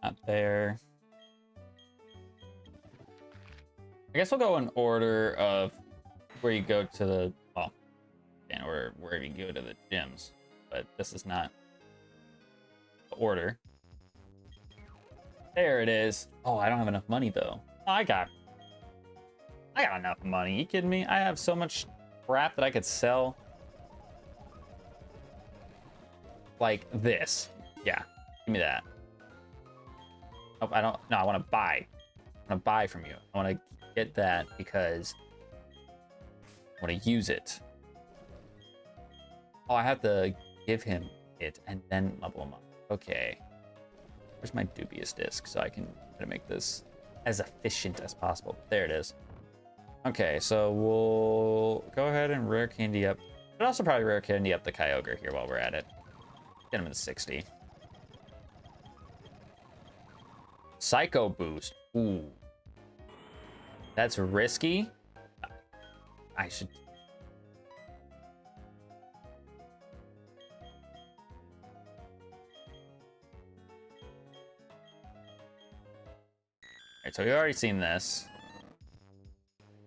Not there. I guess we'll go in order of where you go to the, well, in order wherever you go to the gyms, but this is not the order. There it is. Oh, I don't have enough money though. Oh, I got enough money. You kidding me? I have so much crap that I could sell. Like this. Yeah, give me that. Oh, I don't. No, I want to buy. I want to buy from you. I want to get that because I want to use it. Oh, I have to give him it and then level him up. Okay. Where's my dubious disc so I can try to make this as efficient as possible? There it is. Okay, so we'll go ahead and rare candy up. But also probably rare candy up the Kyogre here while we're at it. Get him in 60. Psycho Boost. Ooh. That's risky. I should... Alright, so we've already seen this.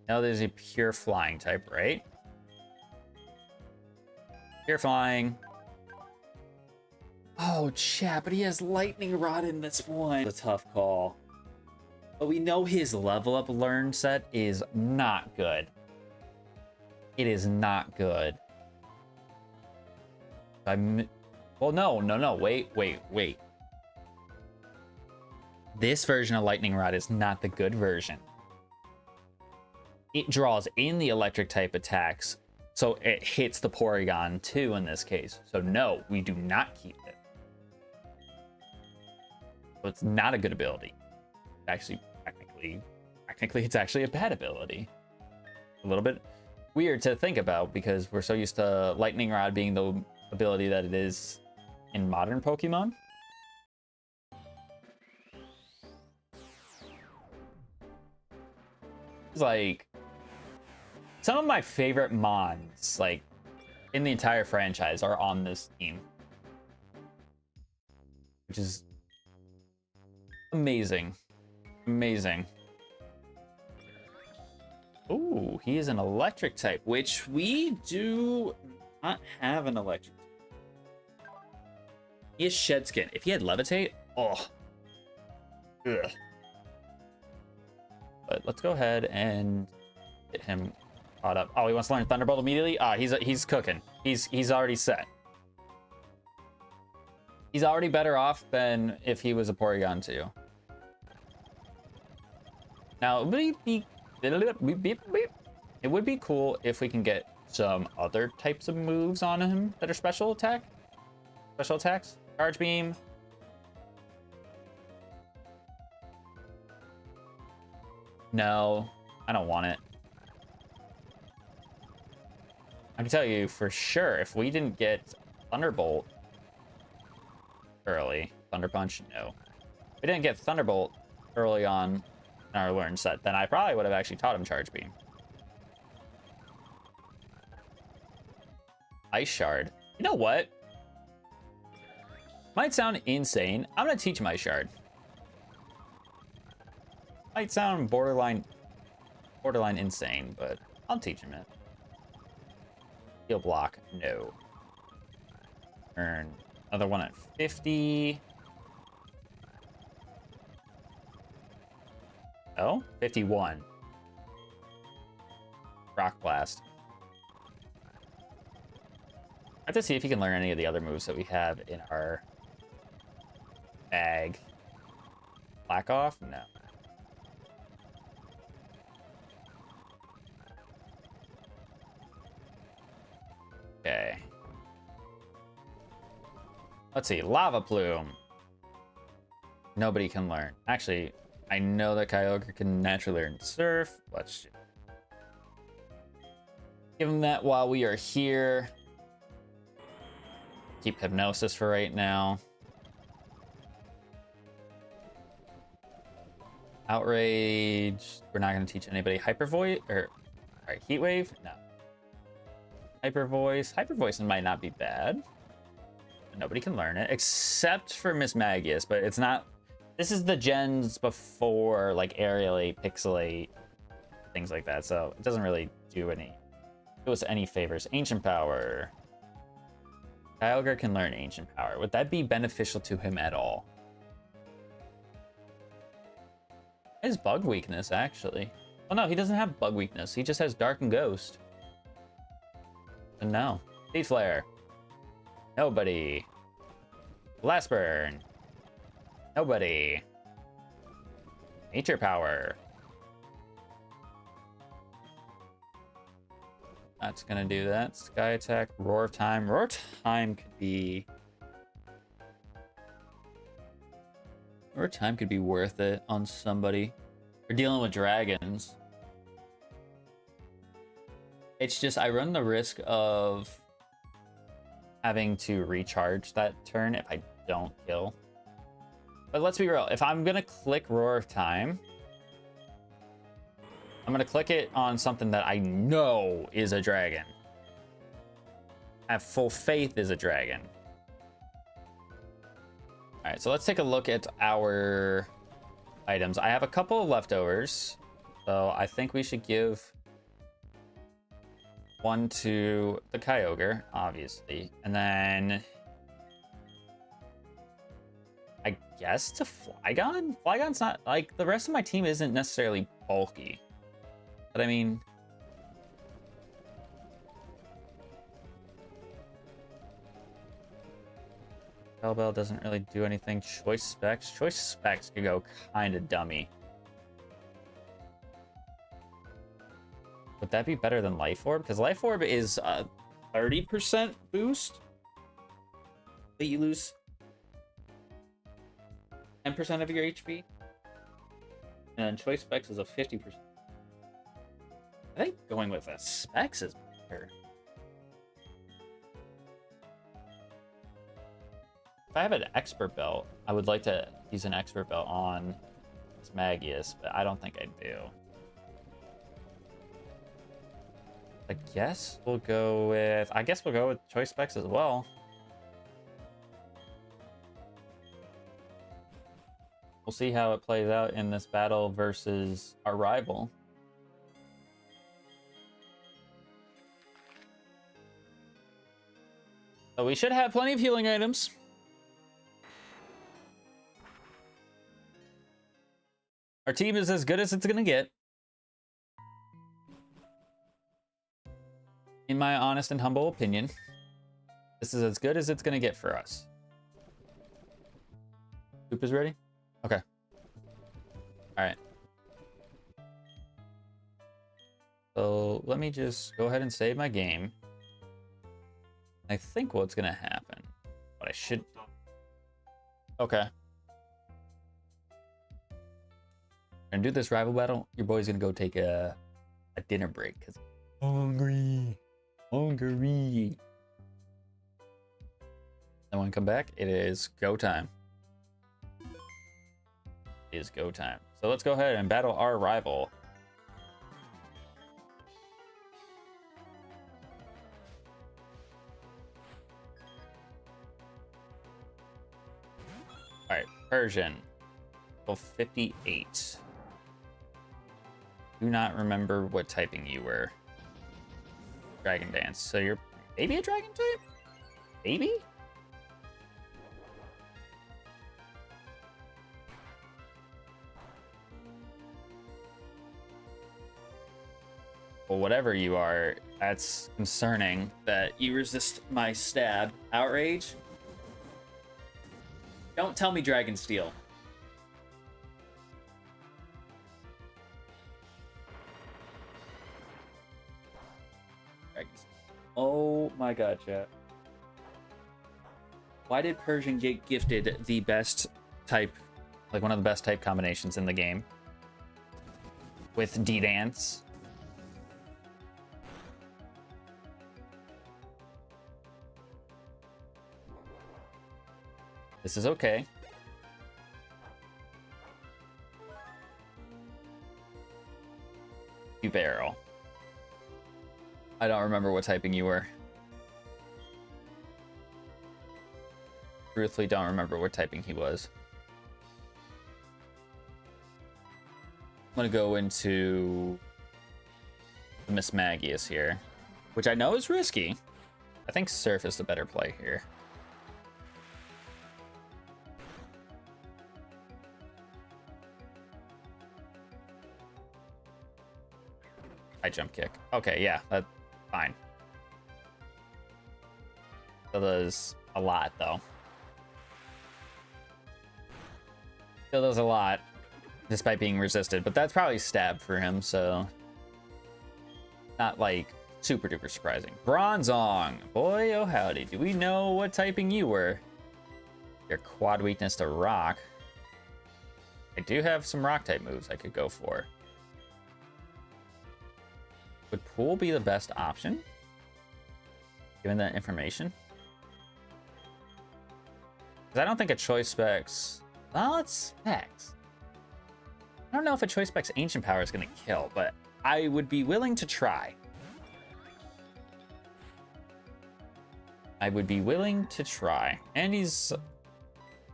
Now there's a pure flying type, right? Pure flying. Oh, chat, but he has lightning rod in this one. It's a tough call. But we know his level up learn set is not good. It is not good. Well, no, wait. This version of lightning rod is not the good version. It draws in the electric type attacks, so it hits the Porygon too in this case. So no, we do not keep it. So it's not a good ability. Actually, technically it's actually a bad ability. A little bit weird to think about because we're so used to lightning rod being the ability that it is in modern Pokemon. It's like some of my favorite Mons, like in the entire franchise, are on this team, which is amazing. Amazing. Ooh, he is an electric type, which we do not have an electric type. He is Shed Skin. If he had Levitate, oh. Ugh. But let's go ahead and get him caught up. Oh, he wants to learn Thunderbolt immediately? Ah, he's cooking. He's already set. He's already better off than if he was a Porygon too. Now, it would be cool if we can get some other types of moves on him that are special attacks. Charge Beam. No, I don't want it. I can tell you for sure, if we didn't get Thunderbolt early, Thunder Punch, no. If we didn't get Thunderbolt early on in our learn set, then I probably would have actually taught him Charge Beam. Ice Shard. You know what? Might sound insane. I'm gonna teach him Ice Shard. Might sound borderline insane, but I'll teach him it. Heal block, no. Earn another one at 50. Oh, 51. Rock Blast. I have to see if he can learn any of the other moves that we have in our bag. Black off? No. Okay. Let's see. Lava Plume. Nobody can learn. Actually, I know that Kyogre can naturally learn Surf. Let's give him that while we are here. Keep Hypnosis for right now. Outrage. We're not going to teach anybody Hyper Voice or sorry, Heat Wave. No. Hyper Voice. Hyper Voice might not be bad. Nobody can learn it except for Miss Magius, but it's not. This is the gens before like Aerialate, Pixelate, things like that. So it doesn't really do us any favors. Ancient Power. Kyogre can learn Ancient Power. Would that be beneficial to him at all? His Bug Weakness, actually. Oh no, he doesn't have Bug Weakness. He just has Dark and Ghost. And no. Speed Flare. Nobody. Blast Burn. Nobody. Nature power. That's gonna do that. Sky attack, roar of time. Roar of time could be... Roar of time could be worth it on somebody. We're dealing with dragons. It's just, I run the risk of having to recharge that turn if I don't kill. But let's be real, if I'm gonna click Roar of Time, I'm gonna click it on something that I know is a dragon. I have full faith is a dragon. All right, so let's take a look at our items. I have a couple of leftovers, so I think we should give one to the Kyogre, obviously, and then I guess to Flygon? Flygon's not, like, the rest of my team isn't necessarily bulky. But I mean... Bell doesn't really do anything. Choice Specs? Choice Specs could go kind of dummy. Would that be better than Life Orb? Because Life Orb is a 30% boost. But you lose 10% of your HP. And Choice Specs is a 50%. I think going with a Specs is better. If I have an Expert Belt, I would like to use an Expert Belt on this Magius, but I don't think I do. I guess we'll go with Choice Specs as well. We'll see how it plays out in this battle versus our rival. So we should have plenty of healing items. Our team is as good as it's gonna get. In my honest and humble opinion, this is as good as it's gonna get for us. Soup is ready? Okay. All right. So let me just go ahead and save my game. I think what's gonna happen, what I should... Okay. Gonna do this rival battle. Your boy's gonna go take a dinner break because hungry. Then when we come back, it is go time. It is go time. So let's go ahead and battle our rival. All right, Persian. Level 58. Do not remember what typing you were. Dragon Dance. So you're maybe a dragon type? Maybe? Well, whatever you are, that's concerning that you resist my stab. Outrage? Don't tell me Dragon Steel. Oh my god, chat. Why did Persian get gifted the best type, like one of the best type combinations in the game? With D-Dance? This is okay. You barrel. I don't remember what typing you were. Truthfully, don't remember what typing he was. I'm gonna go into Miss Magius here, which I know is risky. I think Surf is the better play here. I jump kick. Okay, yeah, that's fine. Still does a lot, though. Still does a lot. despite being resisted, but that's probably stab for him, so not like super duper surprising. Bronzong, boy oh howdy, do we know what typing you were? Your quad weakness to rock. I do have some rock type moves I could go for. Would pool be the best option, given that information? Because I don't think a choice specs, well, it's specs. I don't know if a choice specs ancient power is going to kill, but I would be willing to try. I would be willing to try. And he's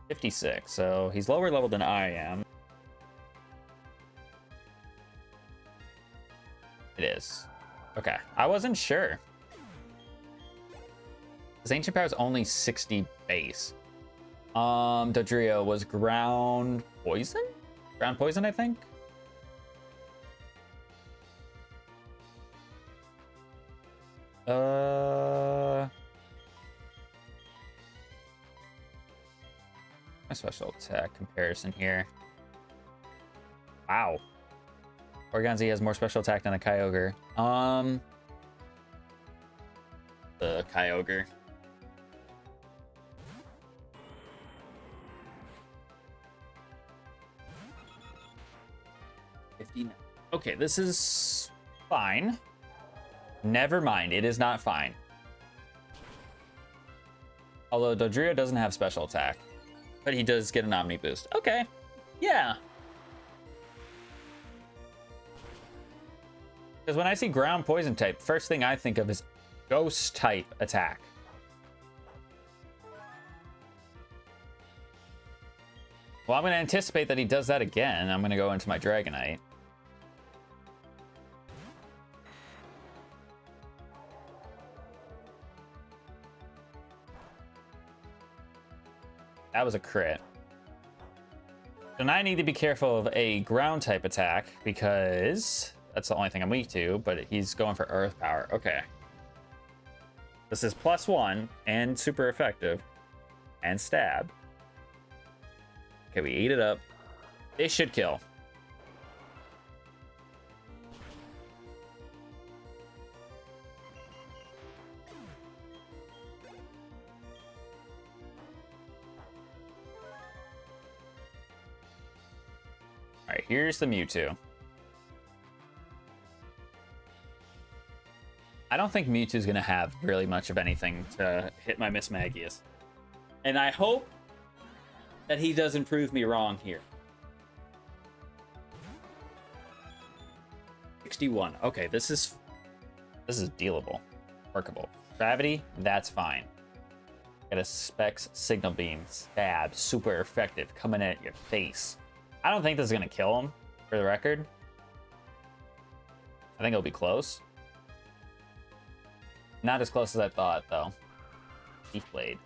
56, so he's lower level than I am. It is. Okay, I wasn't sure. His ancient power is only 60 base. Dodrio was ground poison? Ground poison, I think? My special attack comparison here. Wow. Organzi has more special attack than a Kyogre. The Kyogre. Okay, this is fine. Never mind, it is not fine. Although Dodrio doesn't have special attack, but he does get an Omni boost. Okay, yeah. Because when I see ground poison type, first thing I think of is ghost type attack. Well, I'm going to anticipate that he does that again. I'm going to go into my Dragonite. That was a crit. So now I need to be careful of a ground type attack because that's the only thing I'm weak to, but he's going for earth power. Okay. This is +1 and super effective and stab. Okay, we ate it up. This should kill. All right, here's the Mewtwo. I don't think Mewtwo's gonna have really much of anything to hit my Miss Magius. And I hope that he doesn't prove me wrong here. 61. Okay, this is dealable. Workable. Gravity, that's fine. Got a Specs Signal Beam. Stab. Super effective. Coming at your face. I don't think this is gonna kill him, for the record. I think it'll be close. Not as close as I thought, though. Leaf Blade.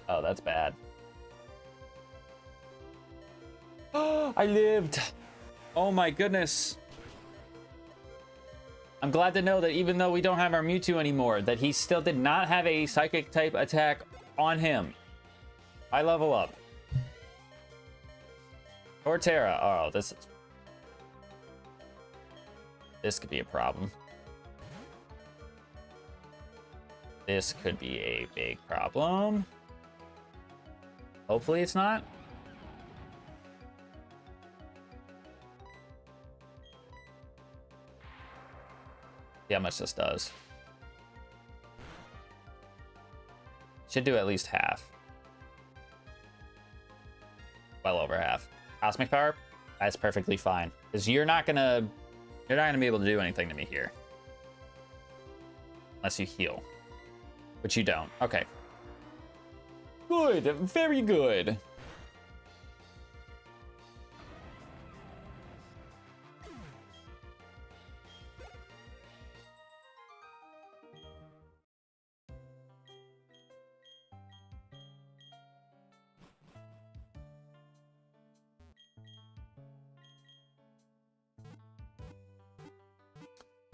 Oh, that's bad. Oh, I lived. Oh my goodness. I'm glad to know that even though we don't have our Mewtwo anymore, that he still did not have a psychic type attack on him. I level up. Torterra. Oh, this could be a problem. This could be a big problem. Hopefully it's not. See how much this does. Should do at least half. Well over half. Cosmic power, that's perfectly fine. Because you're not gonna be able to do anything to me here. Unless you heal. Which you don't. Okay. Good, very good.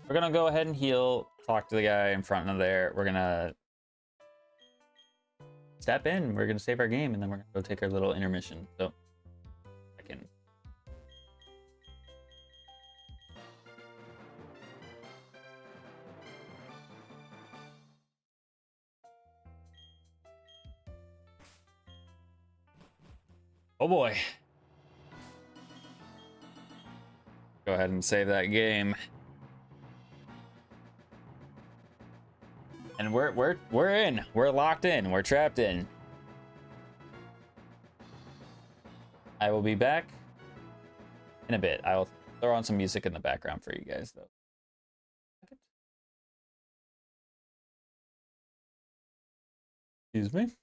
We're gonna go ahead and heal, talk to the guy in front of there. We're gonna step in, we're gonna save our game, and then we're gonna go take our little intermission. So I can Oh boy. Go ahead and save that game. And we're in. We're locked in. We're trapped in. I will be back in a bit. I'll throw on some music in the background for you guys though. Excuse me.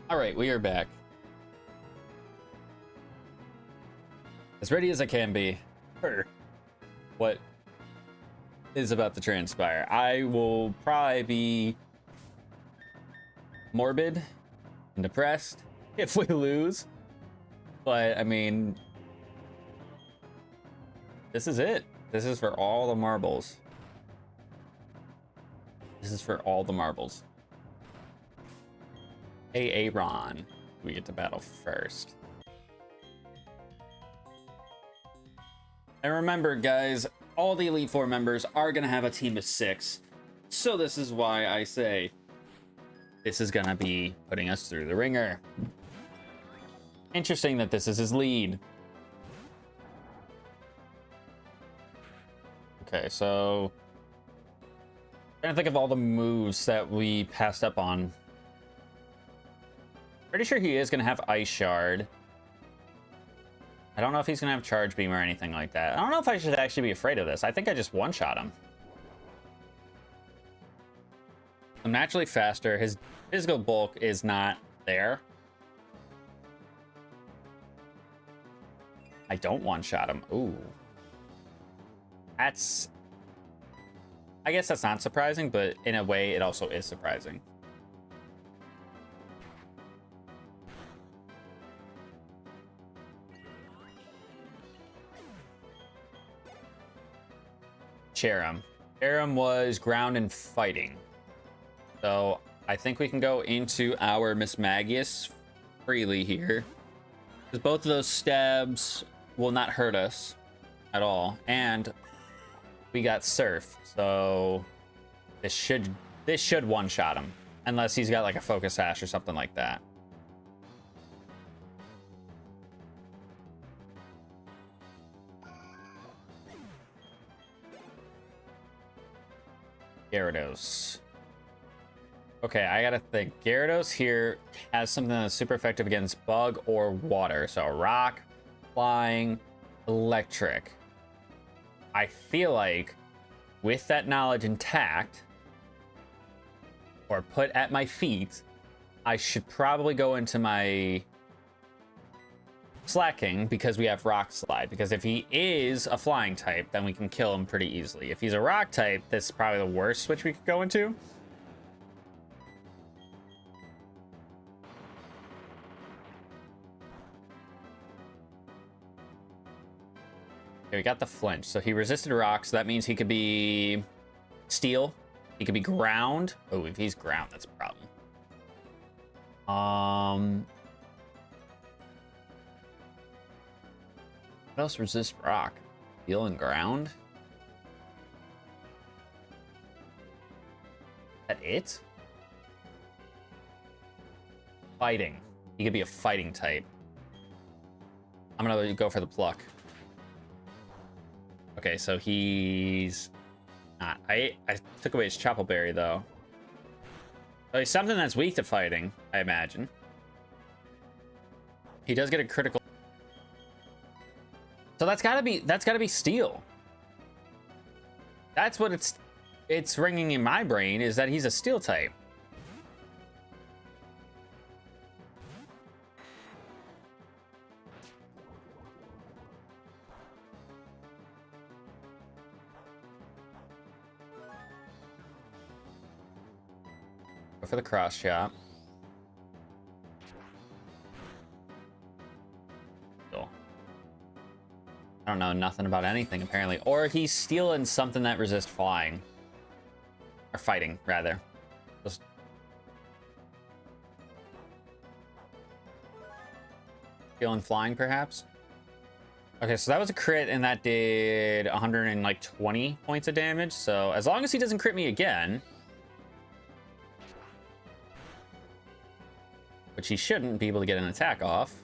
All right, we are back. As ready as I can be for what is about to transpire. I will probably be morbid and depressed if we lose. But, I mean, this is it. This is for all the marbles. This is for all the marbles. Hey, Aaron. We get to battle first. And remember, guys, all the Elite Four members are going to have a team of 6. So this is why I say this is going to be putting us through the ringer. Interesting that this is his lead. Okay, so trying to think of all the moves that we passed up on. Pretty sure he is going to have Ice Shard. I don't know if he's going to have Charge Beam or anything like that. I don't know if I should actually be afraid of this. I think I just one-shot him. I'm naturally faster. His physical bulk is not there. I don't one-shot him. Ooh. That's... I guess that's not surprising, but in a way, it also is surprising. Cherim. Cherim was ground and fighting. So I think we can go into our Miss Magius freely here. Because both of those stabs will not hurt us at all. And we got Surf. So this should one-shot him. Unless he's got like a Focus Sash or something like that. Gyarados. Okay, I gotta think. Gyarados here has something that's super effective against bug or water. So rock, flying, electric. I feel like with that knowledge intact, or put at my feet, I should probably go into my Slacking because we have Rock Slide. Because if he is a flying type, then we can kill him pretty easily. If he's a rock type, this is probably the worst switch we could go into. Okay, we got the flinch. So he resisted rock, so that means he could be steel. He could be ground. Oh, if he's ground, that's a problem. What else resists rock? Steel and ground? Is that it? Fighting. He could be a fighting type. I'm gonna go for the pluck. Okay, so he's not. I took away his Chapel Berry though. So he's something that's weak to fighting, I imagine. He does get a critical. So that's gotta be steel. That's what it's ringing in my brain, is that he's a steel type. Go for the cross chop. I don't know nothing about anything, apparently. Or he's stealing something that resists flying. Or fighting, rather. Just... stealing flying, perhaps? Okay, so that was a crit, and that did 120 points of damage. So as long as he doesn't crit me again... which he shouldn't be able to get an attack off.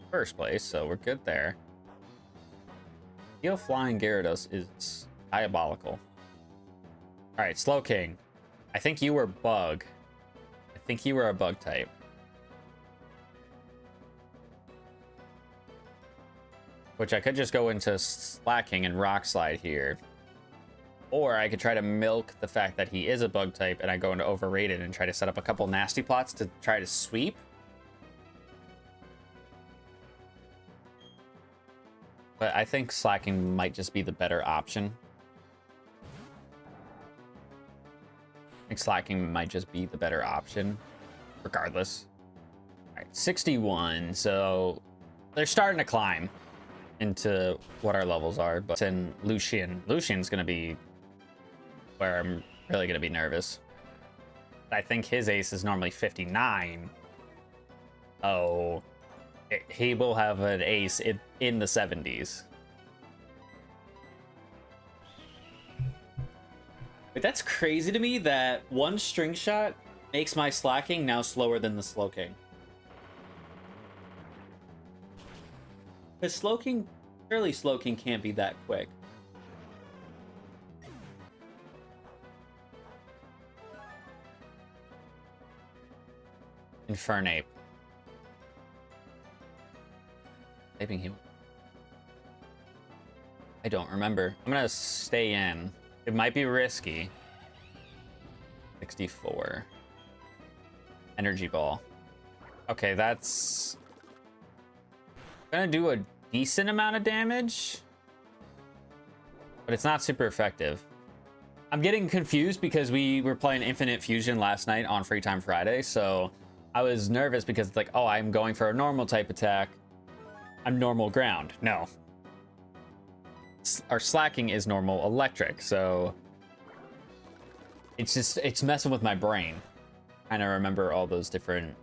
First place, so we're good there. Steel Flying Gyarados is diabolical. Alright, Slowking. I think you were Bug. I think you were a Bug type. Which I could just go into Slacking and Rock Slide here. Or I could try to milk the fact that he is a bug type and I go into overrated and try to set up a couple nasty plots to try to sweep. But I think slacking might just be the better option. I think slacking might just be the better option, regardless. All right, 61. So they're starting to climb into what our levels are. But in Lucian, Lucian's going to be where I'm really going to be nervous. I think his ace is normally 59. Oh, he will have an ace in the 70s. But that's crazy to me that one string shot makes my slacking now slower than the slow king. Because slow king, surely slow king can't be that quick. Infernape. Typing him. I don't remember. I'm gonna stay in. It might be risky. 64. Energy ball. Okay, that's gonna do a decent amount of damage, but it's not super effective. I'm getting confused because we were playing Infinite Fusion last night on Free Time Friday, so I was nervous because it's like, oh, I'm going for a normal type attack. I'm normal ground. No. Our slacking is normal electric, so it's messing with my brain. Trying to remember all those different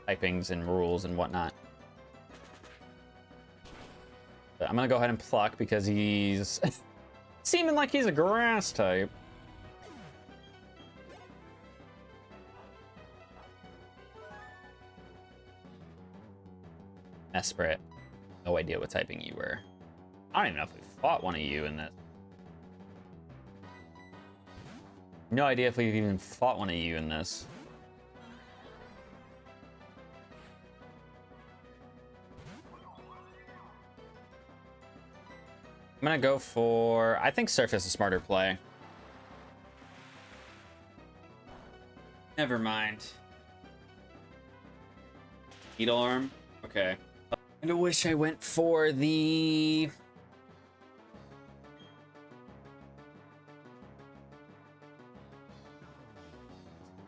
typings and rules and whatnot. But I'm gonna go ahead and pluck because he's seeming like he's a grass type. Esprit. No idea what typing you were. I don't even know if we fought one of you in this. No idea if we've even fought one of you in this. I'm gonna go for... I think Surf is a smarter play. Never mind. Needle arm? Okay. I wish I went for the...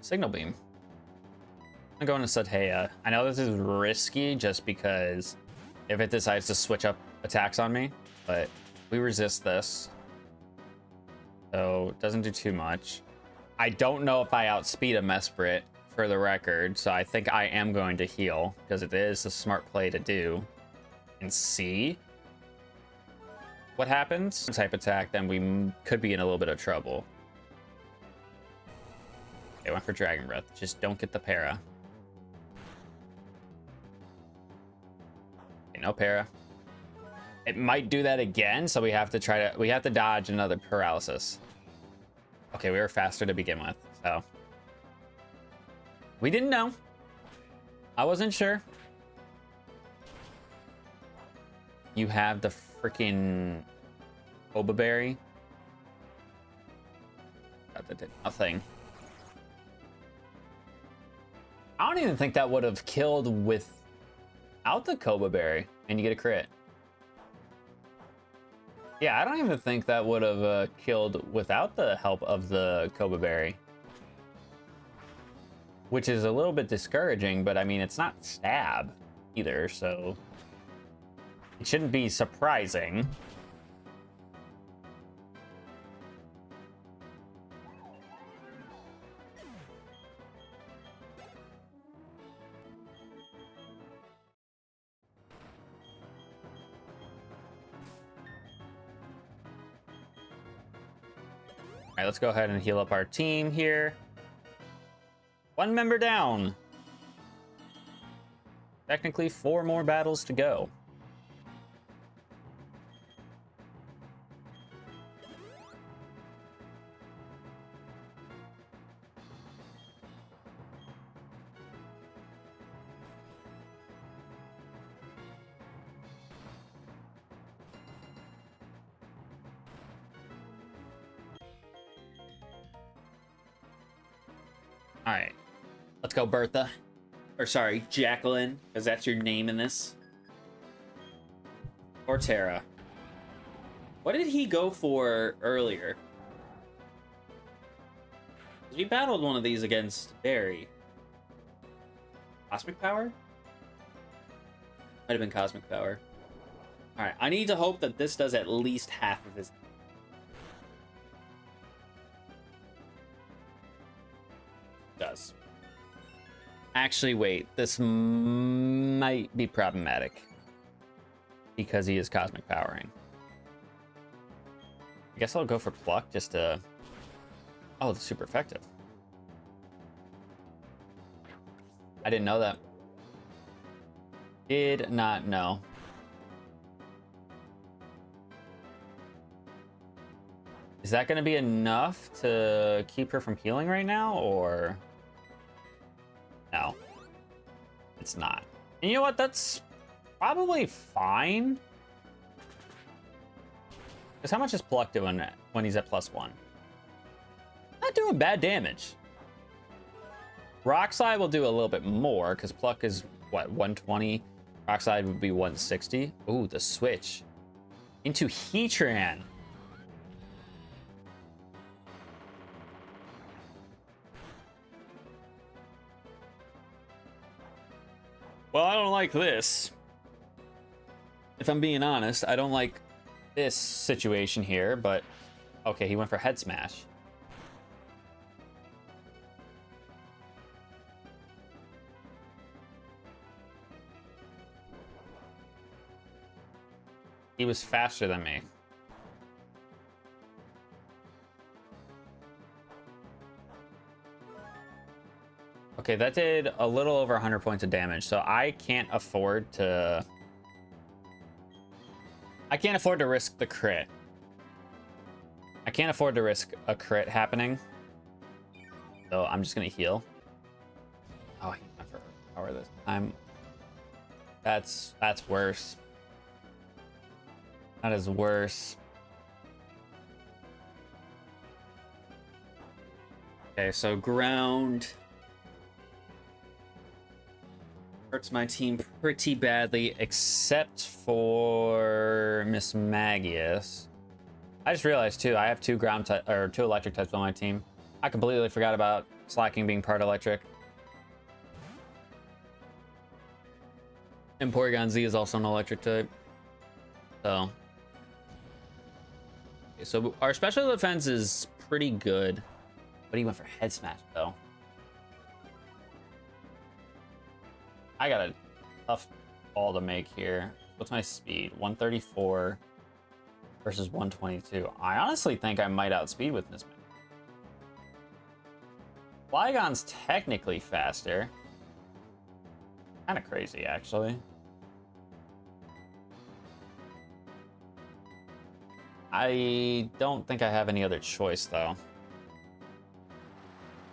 Signal Beam. I'm going to Sathea. I know this is risky just because if it decides to switch up attacks on me, but we resist this. So it doesn't do too much. I don't know if I outspeed a Mesprit for the record, so I think I am going to heal because it is a smart play to do and see what happens. Type attack, then we could be in a little bit of trouble. Okay, went for Dragon Breath. Just don't get the para. Okay, no para. It might do that again, so we have to dodge another paralysis. Okay, we were faster to begin with, so we didn't know. I wasn't sure. You have the freaking Boba Berry. That did nothing. I don't even think that would have killed without the Koba Berry, and you get a crit. Yeah, I don't even think that would have killed without the help of the Koba Berry. Which is a little bit discouraging, but I mean, it's not stab either, so it shouldn't be surprising. All right, let's go ahead and heal up our team here. One member down. Technically 4 more battles to go. All right, let's go, Bertha. Or sorry, Jacqueline, because that's your name in this. Or Tara. What did he go for earlier? We battled one of these against Barry. Cosmic Power? Might have been Cosmic Power. Alright, I need to hope that this does at least half of his... Does. Actually, wait. This might be problematic. Because he is Cosmic Powering. I guess I'll go for Pluck just to... Oh, it's super effective. I didn't know that. Did not know. Is that going to be enough to keep her from healing right now, or... No. It's not. And you know what? That's probably fine. Because how much is Pluck doing when he's at +1? Not doing bad damage. Rock Slide will do a little bit more, because Pluck is, what, 120? Rock Slide would be 160. Ooh, the switch. Into Heatran. Well, I don't like this. If I'm being honest, I don't like this situation here, but... Okay, he went for Head Smash. He was faster than me. Okay, that did a little over 100 points of damage, so I can't afford to... I can't afford to risk the crit. I can't afford to risk a crit happening. So I'm just gonna heal. Oh, he went for power this time. That's worse. That is worse. Okay, so ground hurts my team pretty badly, except for Miss Magius. I just realized too, I have two electric types on my team. I completely forgot about Slacking being part electric. And Porygon Z is also an electric type. So. Okay, so our special defense is pretty good. But he went for Head Smash though. I got a tough ball to make here. What's my speed? 134 versus 122. I honestly think I might outspeed with this. Flygon's technically faster. Kind of crazy, actually. I don't think I have any other choice, though.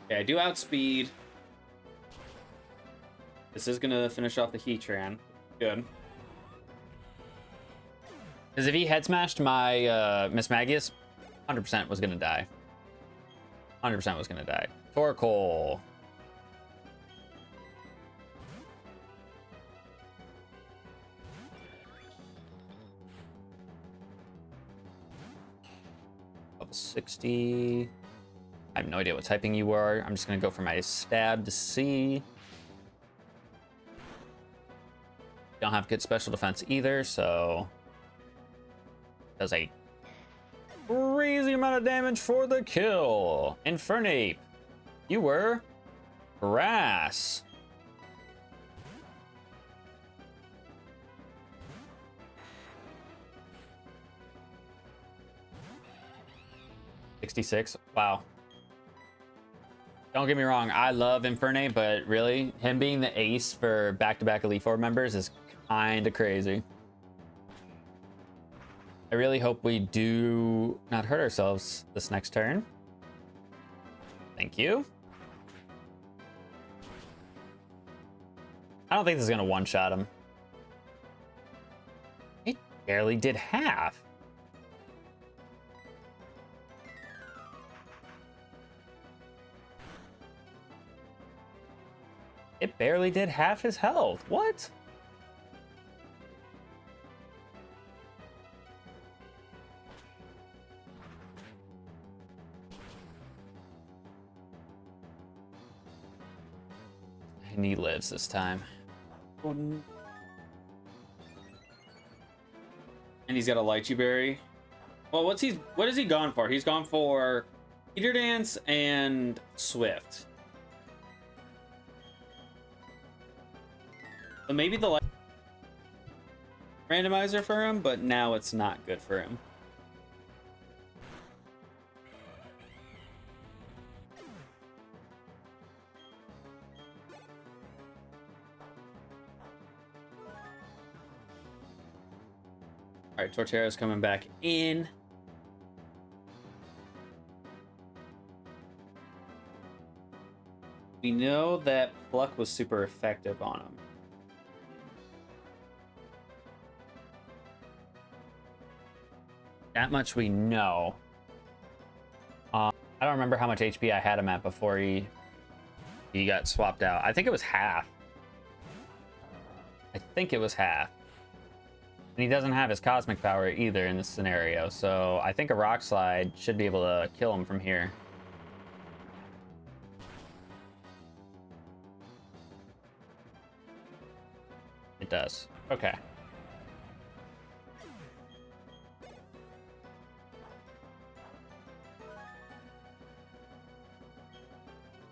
Okay, I do outspeed. This is gonna finish off the Heatran. Good. Because if he head smashed my Miss Magius, 100% was gonna die. 100% was gonna die. Torkoal. Level 60. I have no idea what typing you are. I'm just gonna go for my stab to see. Don't have good special defense either, so does a crazy amount of damage for the kill. Infernape, you were grass. $66. Wow. Don't get me wrong, I love Infernape, but really, him being the ace for back-to-back Elite Four members is kind of crazy. I really hope we do not hurt ourselves this next turn. Thank you. I don't think this is going to one-shot him. It barely did half. It barely did half his health. What? And he lives this time. And he's got a lychee berry. Well, what has he gone for? He's gone for Peter Dance and Swift. So maybe the randomizer for him, but now it's not good for him. All right, Torterra's coming back in. We know that Pluck was super effective on him. That much we know. I don't remember how much HP I had him at before he got swapped out. I think it was half. I think it was half. And he doesn't have his cosmic power either in this scenario, so I think a rock slide should be able to kill him from here. It does. Okay.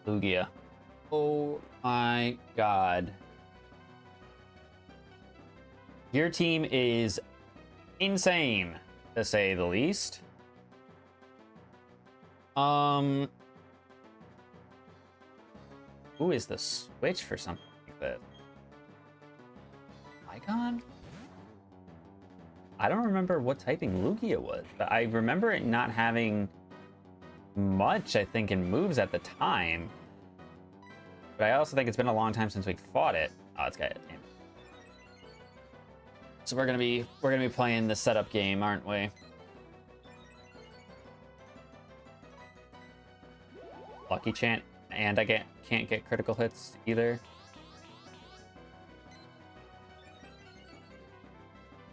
Lugia. Oh my god. Your team is insane, to say the least. Who is the switch for something like that? Icon? I don't remember what typing Lugia was, but I remember it not having much, I think, in moves at the time. But I also think it's been a long time since we fought it. Oh, it's got it. Damn. So we're gonna be playing the setup game, aren't we? Lucky chant, and I can't get critical hits either.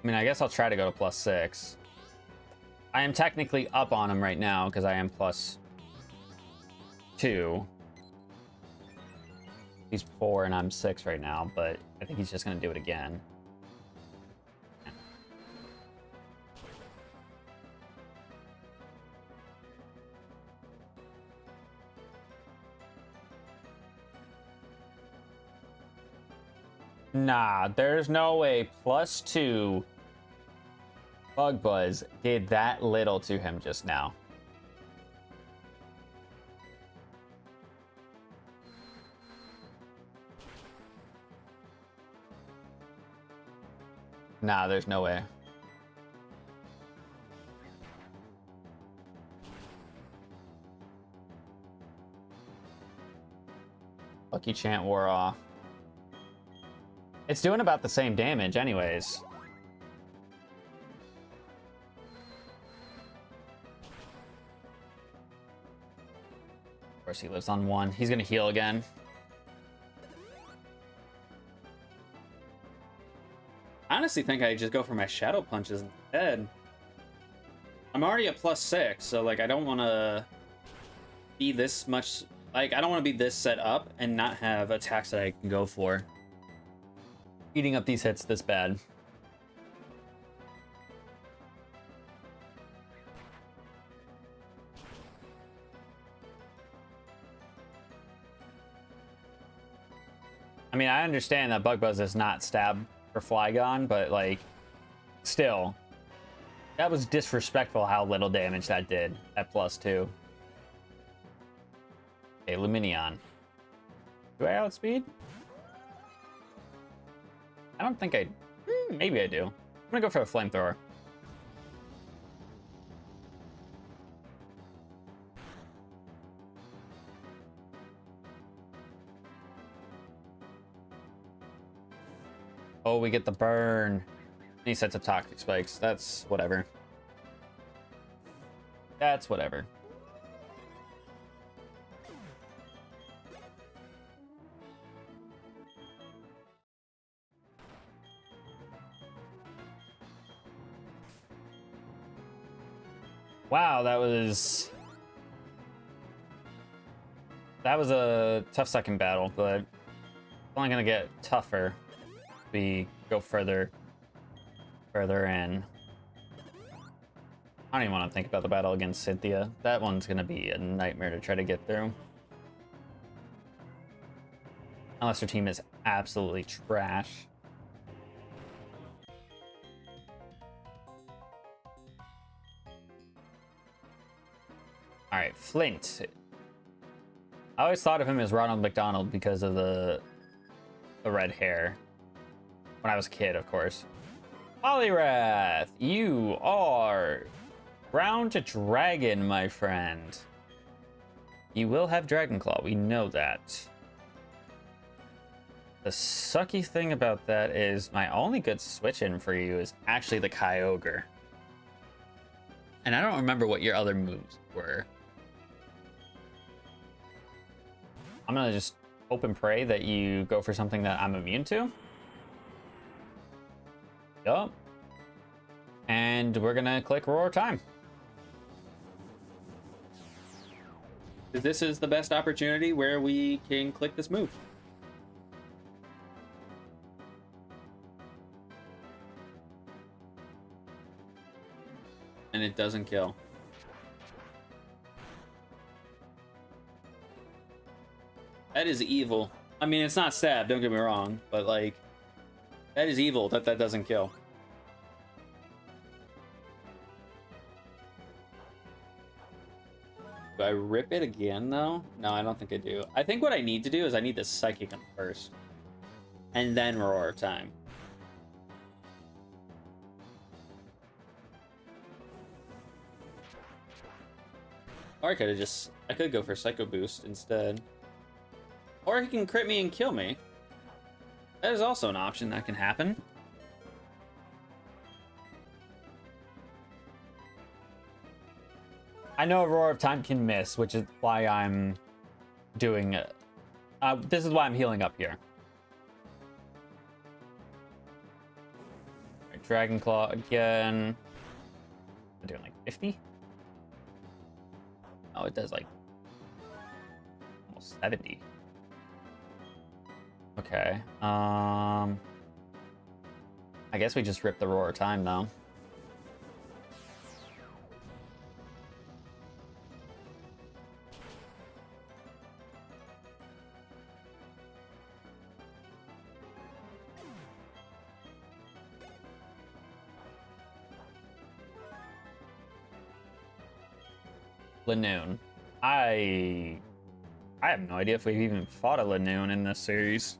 I mean, I guess I'll try to go to +6. I am technically up on him right now because I am +2. He's 4 and I'm 6 right now, but I think he's just gonna do it again. Nah, there's no way +2 Bug Buzz did that little to him just now. Nah, there's no way. Lucky chant wore off. It's doing about the same damage anyways. Of course he lives on 1. He's gonna heal again. I honestly think I just go for my shadow punches instead. I'm already at +6, so like I don't want to be this much. Like I don't want to be this set up and not have attacks that I can go for. Eating up these hits this bad. I mean, I understand that Bug Buzz is not stab for Flygon, but like, still, that was disrespectful how little damage that did at +2. Okay, Luminion. Do I outspeed? I don't think I... maybe I do. I'm gonna go for the flamethrower. Oh, we get the burn. And he sets up toxic spikes. That's whatever. That's whatever. Wow, that was a tough second battle, but it's only gonna get tougher as we go further in. I don't even want to think about the battle against Cynthia. That one's gonna be a nightmare to try to get through. Unless her team is absolutely trash. All right, Flint. I always thought of him as Ronald McDonald because of the red hair. When I was a kid, of course. Polyrath, you are round to dragon, my friend. You will have Dragon Claw, we know that. The sucky thing about that is my only good switch in for you is actually the Kyogre. And I don't remember what your other moves were. I'm gonna just hope and pray that you go for something that I'm immune to. Yup. And we're gonna click Roar Time. This is the best opportunity where we can click this move. And it doesn't kill. That is evil. I mean, it's not stab, don't get me wrong, but like, that is evil that that doesn't kill. Do I rip it again, though? No, I don't think I do. I think what I need to do is I need to Psychic him first. And then Roar Time. Or I could have just... I could go for Psycho Boost instead. Or he can crit me and kill me. That is also an option that can happen. I know a Roar of Time can miss, which is why I'm doing it. This is why I'm healing up here. Right, Dragon Claw again. I'm doing like 50? Oh, it does like almost 70. Okay. I guess we just rip the Roar of Time though. Lanoon. I have no idea if we've even fought a Lanoon in this series.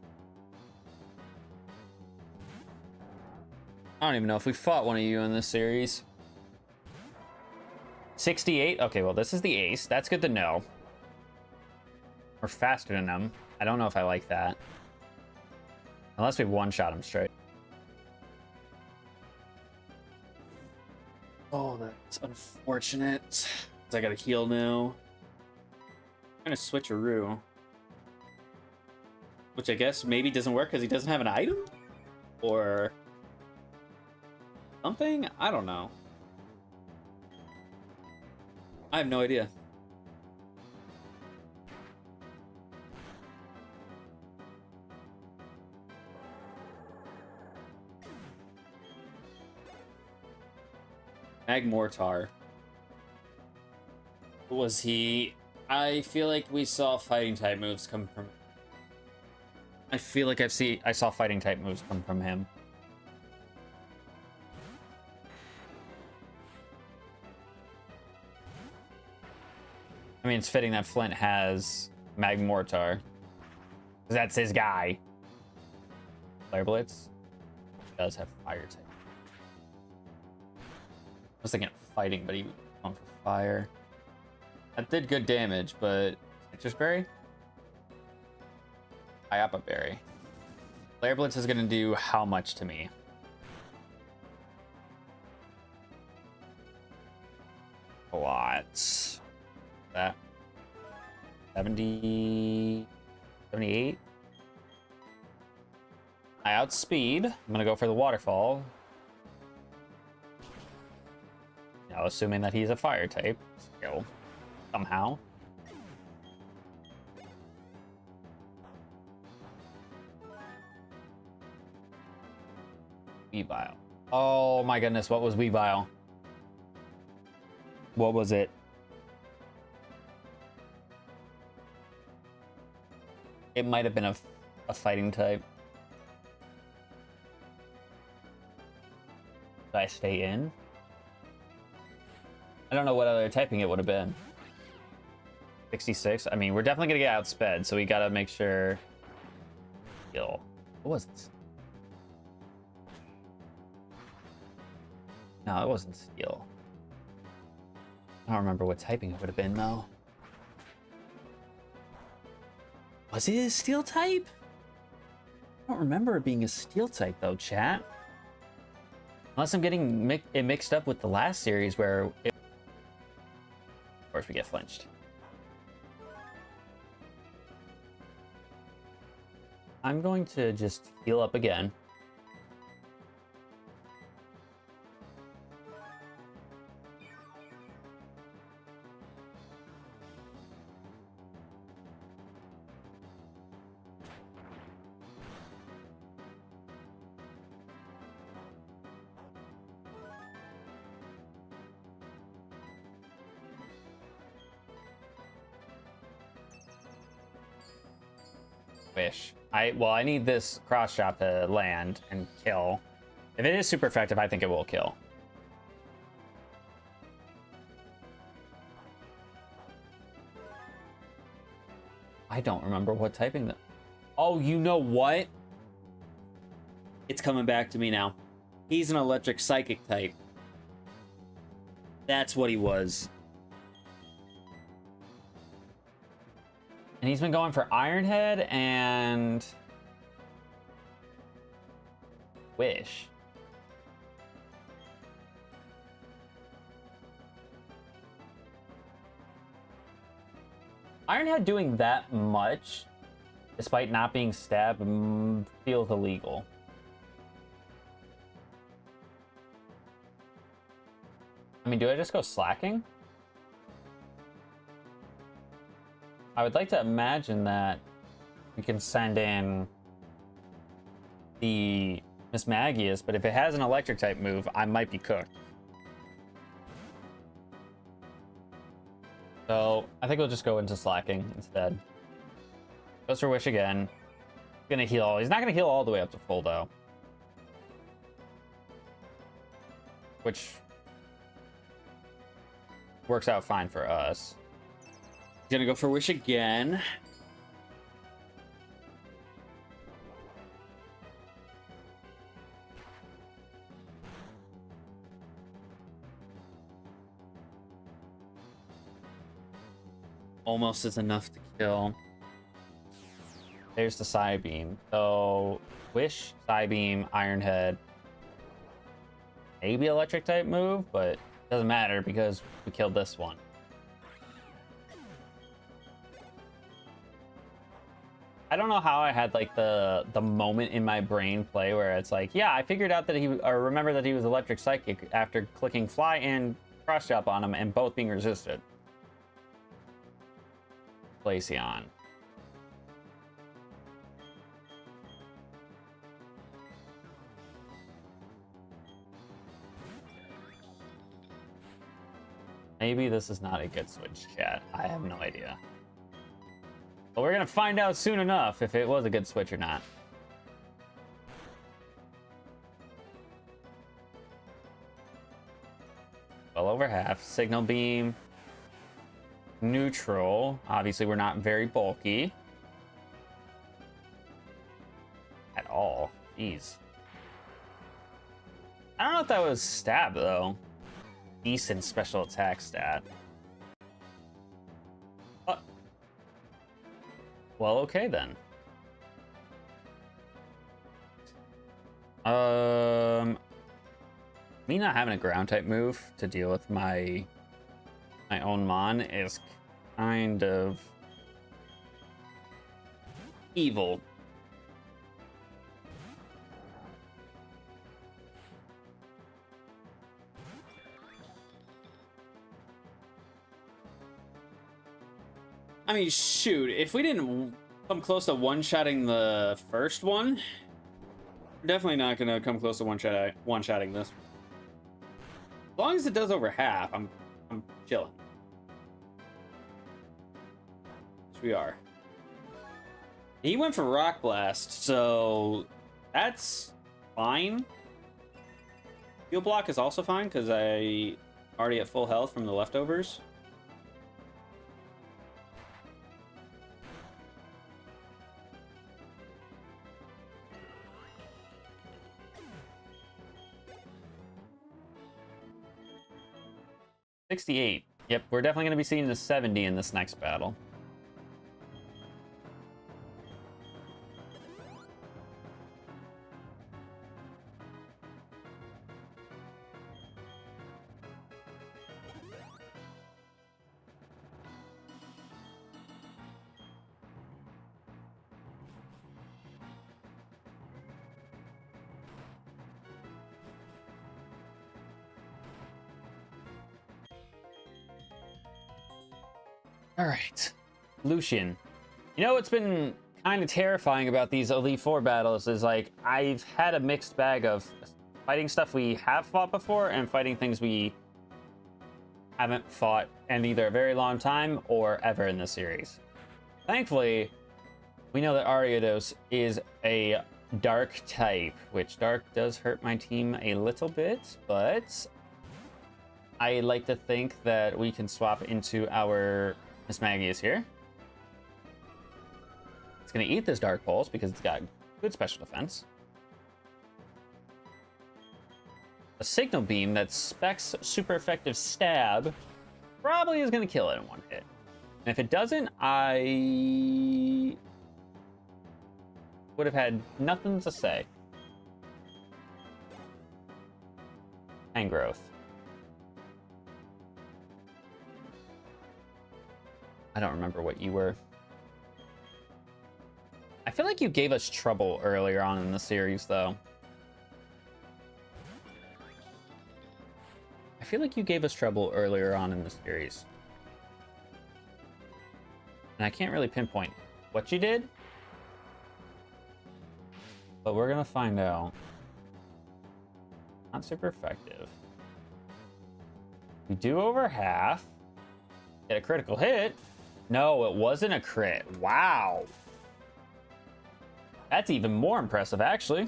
I don't even know if we fought one of you in this series. 68? Okay, well, this is the ace. That's good to know. We're faster than them. I don't know if I like that. Unless we one-shot him straight. Oh, that's unfortunate. I gotta heal now. I'm gonna switcheroo. Which I guess maybe doesn't work because he doesn't have an item? Or something? I don't know. I have no idea. Magmortar. Was he... I feel like we saw fighting type moves come from... I feel like I saw fighting type moves come from him. I mean, it's fitting that Flint has Magmortar. 'Cause that's his guy. Flare Blitz does have fire type. I was thinking of fighting, but he went for fire. That did good damage, but Citrus Berry? Iapa Berry. Flare Blitz is gonna do how much to me? A lot. That 70, 78. I outspeed. I'm gonna go for the waterfall. Now, assuming that he's a fire type, still, somehow. Weavile. Oh my goodness, what was Weavile? What was it? It might have been a fighting type. Did I stay in? I don't know what other typing it would have been. 66? I mean, we're definitely gonna get outsped, so we gotta make sure. Skill. What was it? No, it wasn't steel. I don't remember what typing it would have been, though. Was it a steel type? I don't remember it being a steel type, though, chat. Unless I'm getting it mixed up with the last series where it... Of course, we get flinched. I'm going to just heal up again. Wish. I need this cross shot to land and kill. If it is super effective, I think it will kill. I don't remember what typing that. Oh, you know what? It's coming back to me now. He's an electric psychic type. That's what he was. And he's been going for Ironhead and Wish. Ironhead doing that much, despite not being stabbed, feels illegal. I mean, do I just go slacking? I would like to imagine that we can send in the Miss Magius, but if it has an electric type move, I might be cooked. So I think we'll just go into slacking instead. Goes for Wish again. Gonna heal. He's not gonna heal all the way up to full though. Which works out fine for us. Gonna go for Wish again. Almost is enough to kill. There's the Psybeam. So Wish, Psybeam, Ironhead. Maybe electric type move, but doesn't matter because we killed this one. I don't know how I had like the moment in my brain play where it's like, yeah, I figured out that remember that he was electric psychic after clicking fly and cross chop on him and both being resisted. Glaceon. Maybe this is not a good switch, chat. I have no idea. But we're gonna find out soon enough if it was a good switch or not. Well over half. Signal beam. Neutral. Obviously, we're not very bulky. At all. Jeez. I don't know if that was stab, though. Decent special attack stat. Well, okay then. Me not having a ground type move to deal with my own Mon is kind of evil. I mean, shoot, if we didn't come close to one-shotting the first one, we're definitely not gonna come close to one-shotting this. As long as it does over half, I'm chilling. Yes, we are. He went for Rock Blast, so that's fine. Heal Block is also fine because I already at full health from the leftovers. $68. Yep, we're definitely going to be seeing the 70 in this next battle. All right, Lucian. You know what's been kind of terrifying about these Elite Four battles is like I've had a mixed bag of fighting stuff we have fought before and fighting things we haven't fought in either a very long time or ever in the series. Thankfully, we know that Ariados is a dark type, which dark does hurt my team a little bit, but I like to think that we can swap into our Miss Maggie is here. It's going to eat this Dark Pulse because it's got good special defense. A Signal Beam that specs super effective stab probably is going to kill it in one hit. And if it doesn't, I would have had nothing to say. And growth. I don't remember what you were. I feel like you gave us trouble earlier on in the series, though. I feel like you gave us trouble earlier on in the series. And I can't really pinpoint what you did. But we're gonna find out. Not super effective. We do over half. Get a critical hit. No, it wasn't a crit. Wow. That's even more impressive, actually.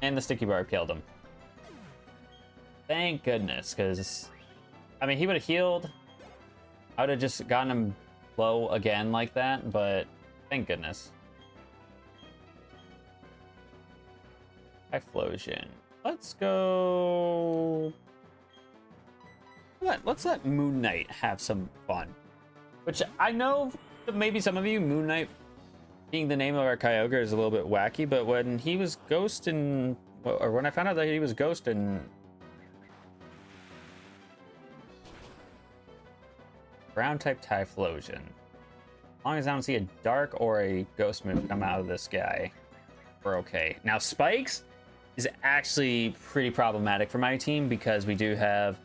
And the sticky barb killed him. Thank goodness, because, I mean, he would have healed. I would have just gotten him low again like that, but thank goodness. Explosion. Let's go. Let's let Moon Knight have some fun. Which I know that maybe some of you, Moon Knight being the name of our Kyogre is a little bit wacky, but when he was Ghost in, or when I found out that he was Ghost in Ground type Typhlosion, as long as I don't see a Dark or a Ghost move come out of this guy, we're okay. Now Spikes is actually pretty problematic for my team because we do have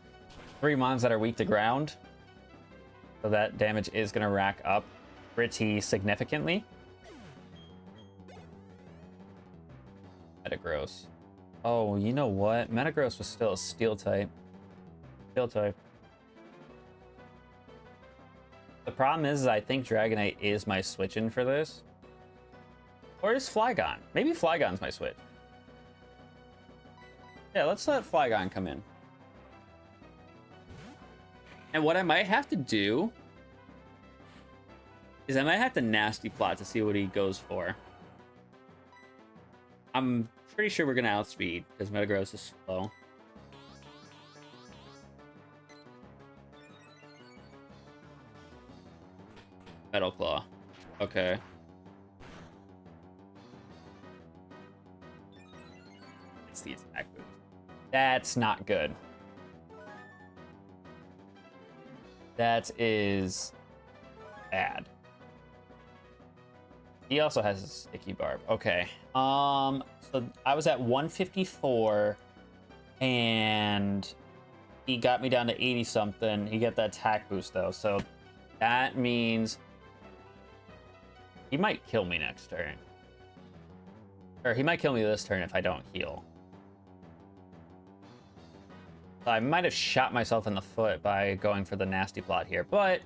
3 mons that are weak to ground. So that damage is going to rack up pretty significantly. Metagross. Oh, you know what? Metagross was still a Steel type. Steel type. The problem is I think Dragonite is my switch-in for this. Or is Flygon? Maybe Flygon's my switch. Yeah, let's let Flygon come in. And what I might have to do is I might have to nasty plot to see what he goes for. I'm pretty sure we're going to outspeed because Metagross is slow. Metal Claw. Okay. It's the attack boost. That's not good. That is bad. He also has a sticky barb. Okay. So I was at 154 and he got me down to 80 something. He got that attack boost though. So That means he might kill me next turn. Or he might kill me this turn if I don't heal. So I might have shot myself in the foot by going for the nasty plot here. But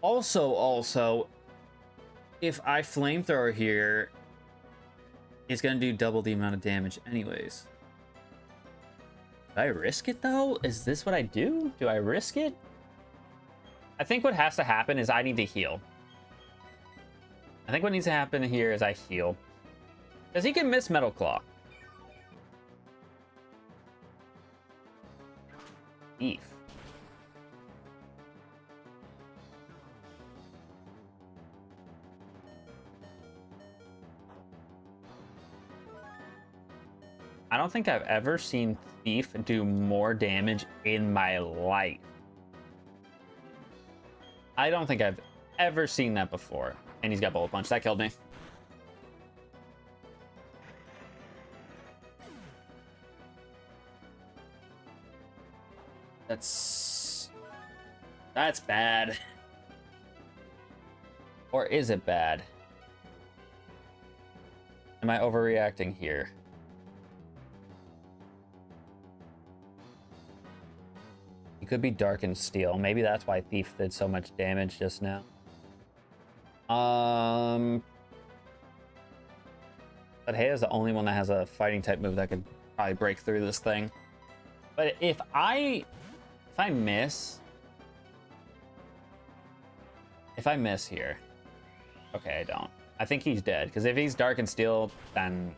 also, if I flamethrower here, it's going to do double the amount of damage anyways. Do I risk it though? Is this what I do? Do I risk it? I think what has to happen is I need to heal. I think what needs to happen here is I heal. Because he can miss Metal Claw. Thief. I don't think I've ever seen Thief do more damage in my life. I don't think I've ever seen that before. And he's got Bullet Punch. That killed me. That's bad. Or is it bad? Am I overreacting here? He could be Dark and Steel. Maybe that's why Thief did so much damage just now. But Hey is the only one that has a fighting type move that could probably break through this thing. But if I miss here, okay, I don't. I think he's dead because if he's Dark and Steel, then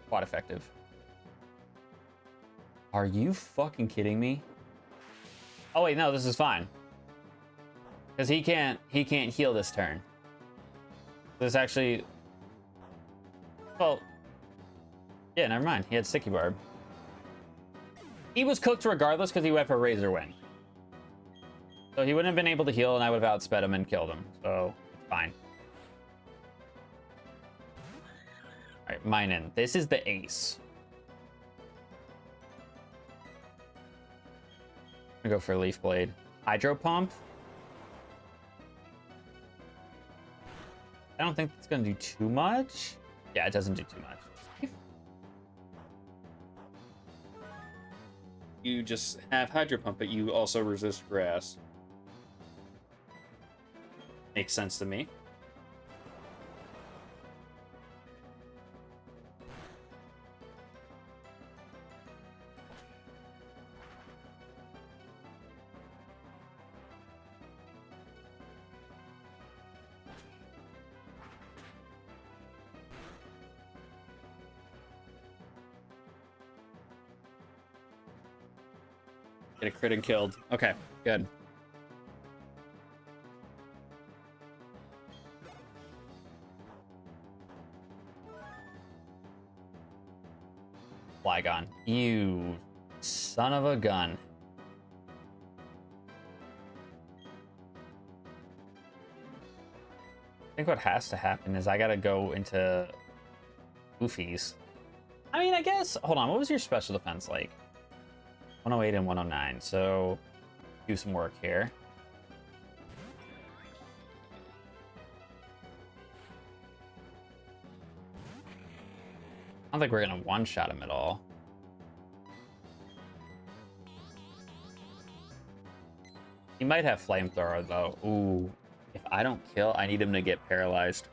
quite effective. Are you fucking kidding me? Oh wait, no, this is fine. Because he can't heal this turn. This actually, well, yeah, never mind. He had Sticky Barb. He was cooked regardless because he went for Razor Wind. So he wouldn't have been able to heal and I would have outsped him and killed him. So, fine. Alright, mine in. This is the ace. I'm gonna go for Leaf Blade. Hydro Pump. I don't think it's gonna do too much. Yeah, it doesn't do too much. You just have Hydro Pump, but you also resist grass. Makes sense to me. Get a crit and killed. Okay, good. Flygon. You son of a gun. I think what has to happen is I gotta go into Goofies. I mean, I guess, hold on, what was your special defense like? 108 and 109, so do some work here. I don't think we're gonna one-shot him at all. He might have Flamethrower though. Ooh, if I don't kill, I need him to get paralyzed.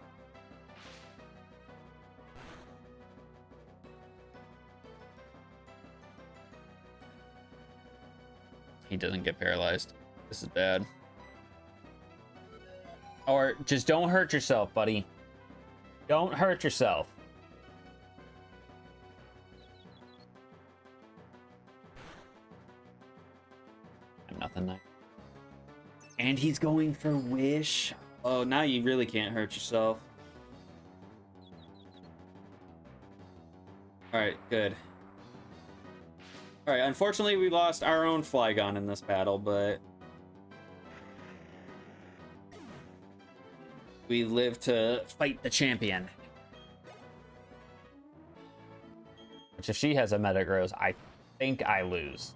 He doesn't get paralyzed. This is bad. Or just don't hurt yourself, buddy. Don't hurt yourself. Nothing nice. And he's going for Wish. Oh, now you really can't hurt yourself. Alright, good. Alright, unfortunately we lost our own Flygon in this battle, but we live to fight the champion. Which if she has a Metagross, I think I lose.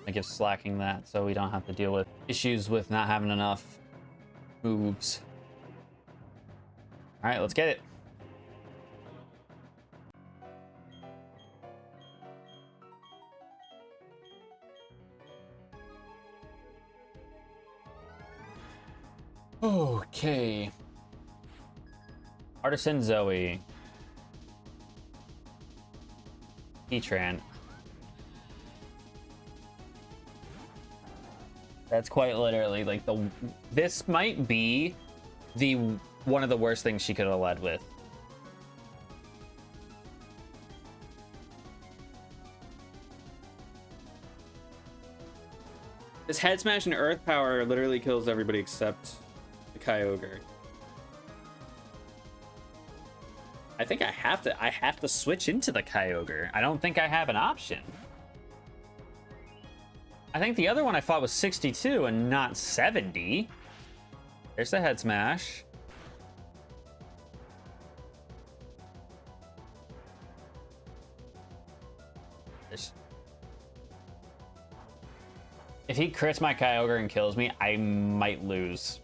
I guess slacking that so we don't have to deal with issues with not having enough moves. All right, let's get it. Okay. Artisan Zoe. Etran. That's quite literally like this might be the one of the worst things she could have led with. This head smash and earth power literally kills everybody except the Kyogre. I think I have to switch into the Kyogre. I don't think I have an option. I think the other one I fought was 62 and not 70. There's the head smash. If he crits my Kyogre and kills me, I might lose.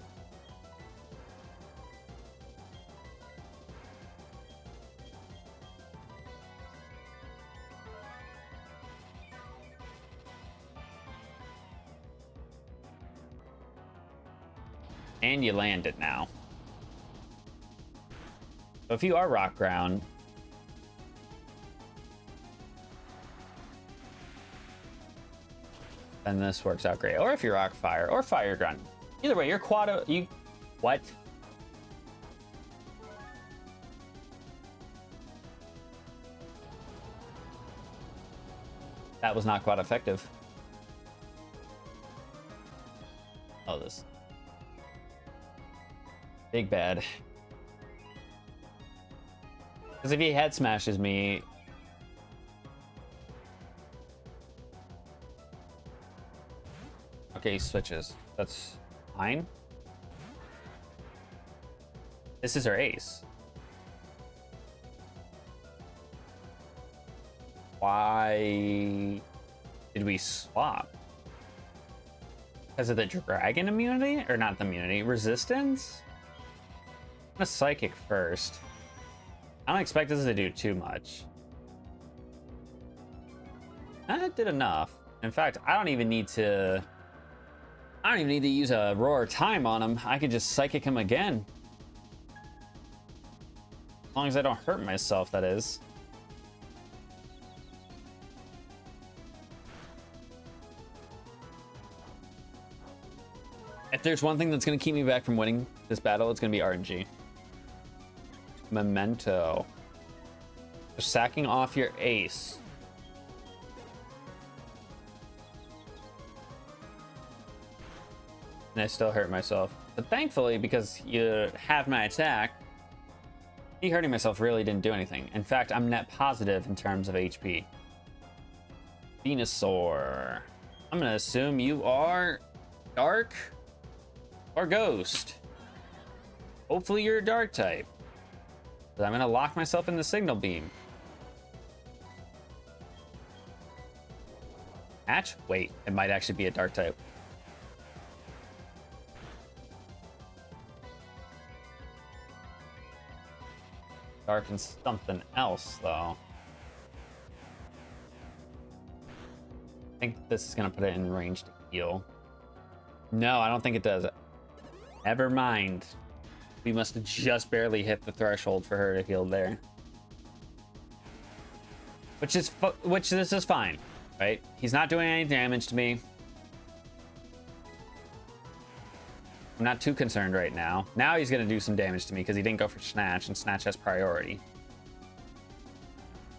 And you land it now. So if you are rock ground, then this works out great. Or if you're rock fire or fire ground. Either way, you're what? That was not quite effective. Oh, this. Big bad. Because if he head smashes me... Okay, he switches. That's fine. This is our ace. Why did we swap? Because of the dragon immunity? Or not the immunity, resistance? I'm gonna psychic first. I don't expect this to do too much. That did enough. In fact, I don't even need to use a roar time on him. I could just psychic him again. As long as I don't hurt myself, that is. If there's one thing that's gonna keep me back from winning this battle, it's gonna be RNG. Memento. You're sacking off your ace. And I still hurt myself. But thankfully, because you have my attack, me hurting myself really didn't do anything. In fact, I'm net positive in terms of HP. Venusaur. I'm gonna assume you are dark or ghost. Hopefully you're a dark type. But I'm gonna lock myself in the signal beam. Hatch? Wait, it might actually be a dark type. Dark and something else, though. I think this is gonna put it in range to heal. No, I don't think it does. Never mind. We must have just barely hit the threshold for her to heal there. Which this is fine, right? He's not doing any damage to me. I'm not too concerned right now. Now he's gonna do some damage to me because he didn't go for Snatch, and Snatch has priority.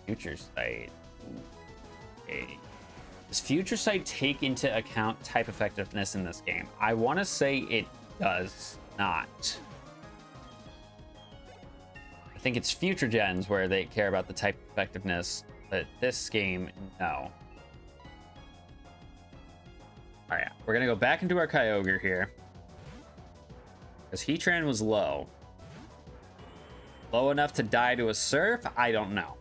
Future Sight. Okay. Does Future Sight take into account type effectiveness in this game? I want to say it does not. I think it's future gens where they care about the type effectiveness, but this game, no. All right, we're gonna go back into our Kyogre here. Because Heatran was low. Low enough to die to a Surf? I don't know.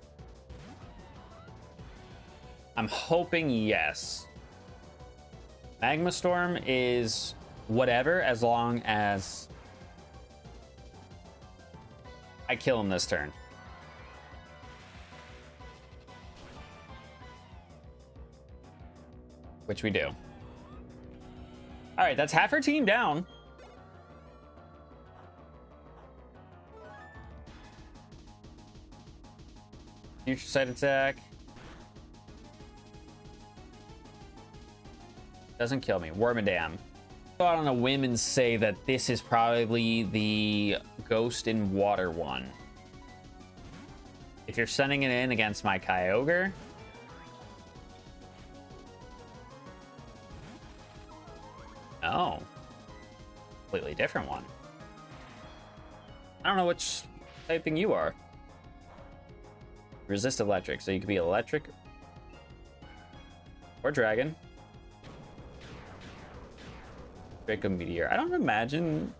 I'm hoping yes. Magma Storm is whatever as long as I kill him this turn. Which we do. All right, that's half our team down. Future Sight attack. Doesn't kill me. Wormadam. Go out on a whim and say that this is probably the Ghost in Water one. If you're sending it in against my Kyogre, no. Completely different one. I don't know which typing you are. Resist electric, so you could be electric or dragon. Draco Meteor. I don't imagine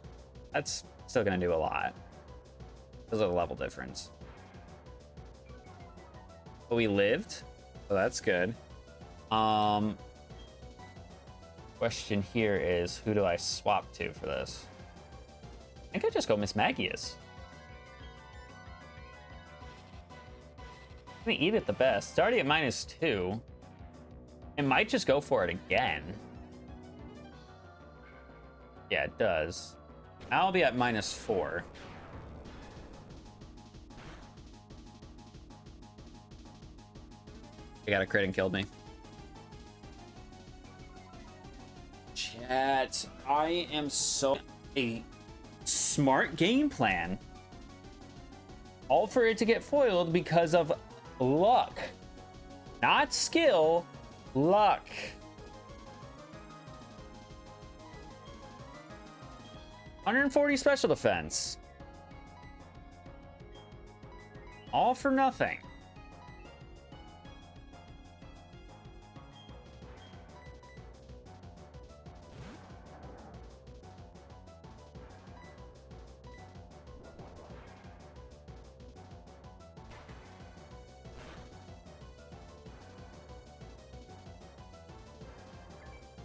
that's still gonna do a lot. There's a level difference. But we lived, so that's good. Question here is, who do I swap to for this? I think I just go Miss Magius. I'm gonna eat it the best. It's already at -2. It might just go for it again. Yeah, it does. I'll be at -4. I got a crit and killed me. Chat, I am so a smart game plan. All for it to get foiled because of luck. Not skill, luck. $140 special defense. All for nothing.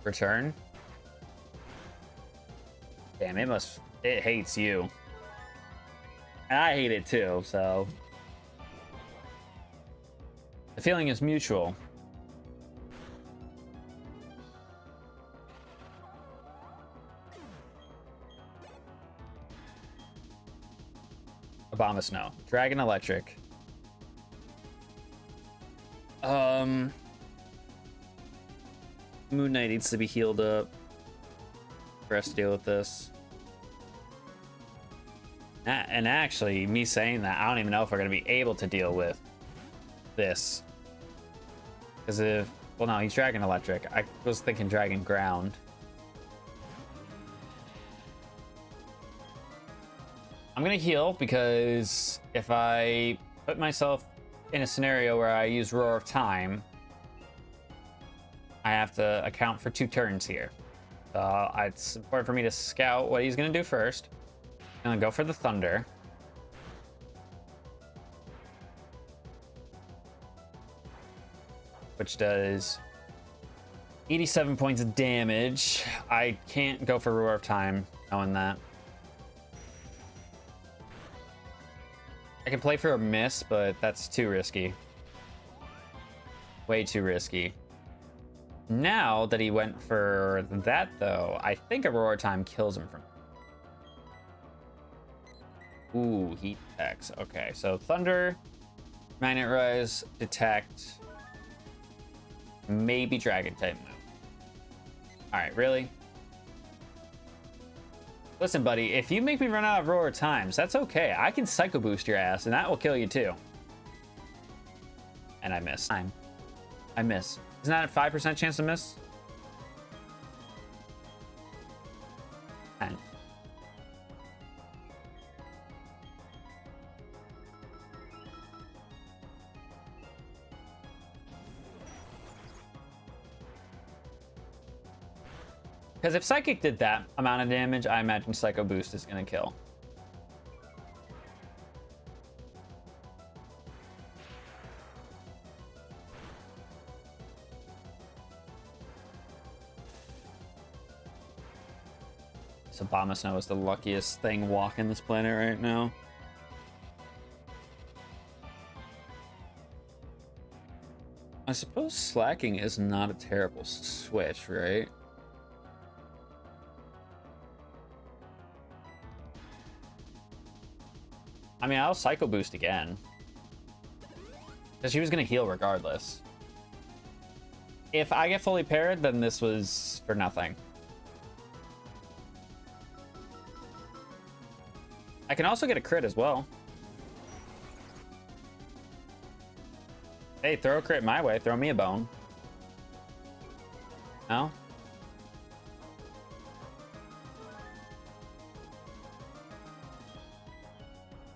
Return. Damn, it hates you. And I hate it too, so. The feeling is mutual. Obama Snow. Dragon Electric. Moon Knight needs to be healed up for us to deal with this. And actually, me saying that, I don't even know if we're going to be able to deal with this. Because if... Well, no, he's Dragon Electric. I was thinking Dragon Ground. I'm going to heal because if I put myself in a scenario where I use Roar of Time, I have to account for 2 turns here. It's important for me to scout what he's going to do first. I'm going to go for the Thunder. Which does 87 points of damage. I can't go for Roar of Time knowing that. I can play for a miss, but that's too risky. Way too risky. Now that he went for that, though, I think a Roar Time kills him from... Ooh, Heat attacks. Okay, so Thunder, Magnet Rise, Detect, maybe Dragon type move. Alright, really? Listen, buddy, if you make me run out of Roar Times, that's okay. I can Psycho Boost your ass, and that will kill you too. And I miss. I miss. Isn't that a 5% chance to miss? 10. Because if Psychic did that amount of damage, I imagine Psycho Boost is going to kill. Abomasnow is the luckiest thing walking this planet right now. I suppose slacking is not a terrible switch, right? I mean, I'll Psycho Boost again. Because she was going to heal regardless. If I get fully paired, then this was for nothing. I can also get a crit as well. Hey, throw a crit my way. Throw me a bone. No?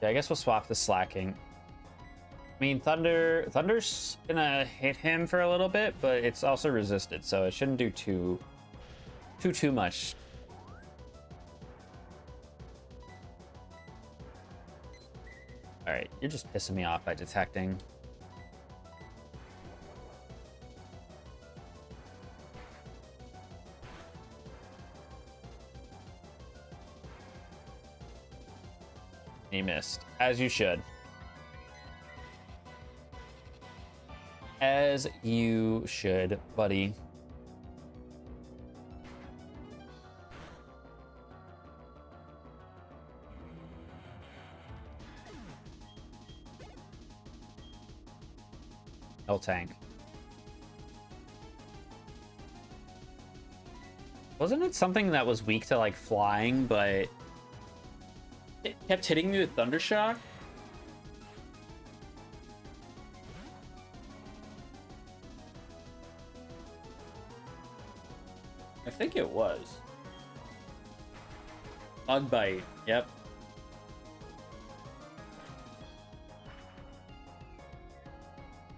Yeah, I guess we'll swap the slacking. I mean, Thunder's gonna hit him for a little bit, but it's also resisted, so it shouldn't do too much. All right, you're just pissing me off by detecting. He missed, as you should. As you should, buddy. No tank. Wasn't it something that was weak to like flying, but It kept hitting me with Thundershock? I think it was. Bug Bite, yep.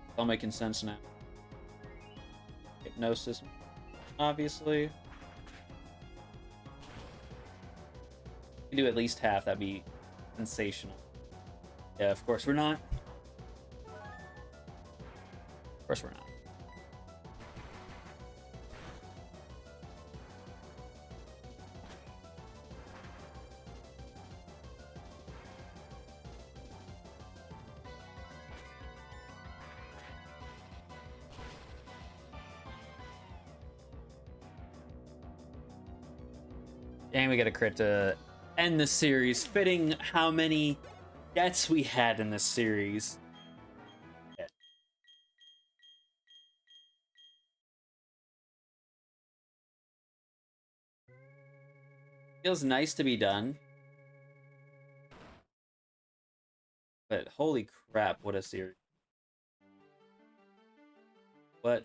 It's all making sense now. Hypnosis, obviously. We do at least half, that'd be sensational. Yeah, of course we're not. of course we're not. And we get a crit to End the series, fitting how many deaths we had in this series. Feels nice to be done. But holy crap, what a series. What?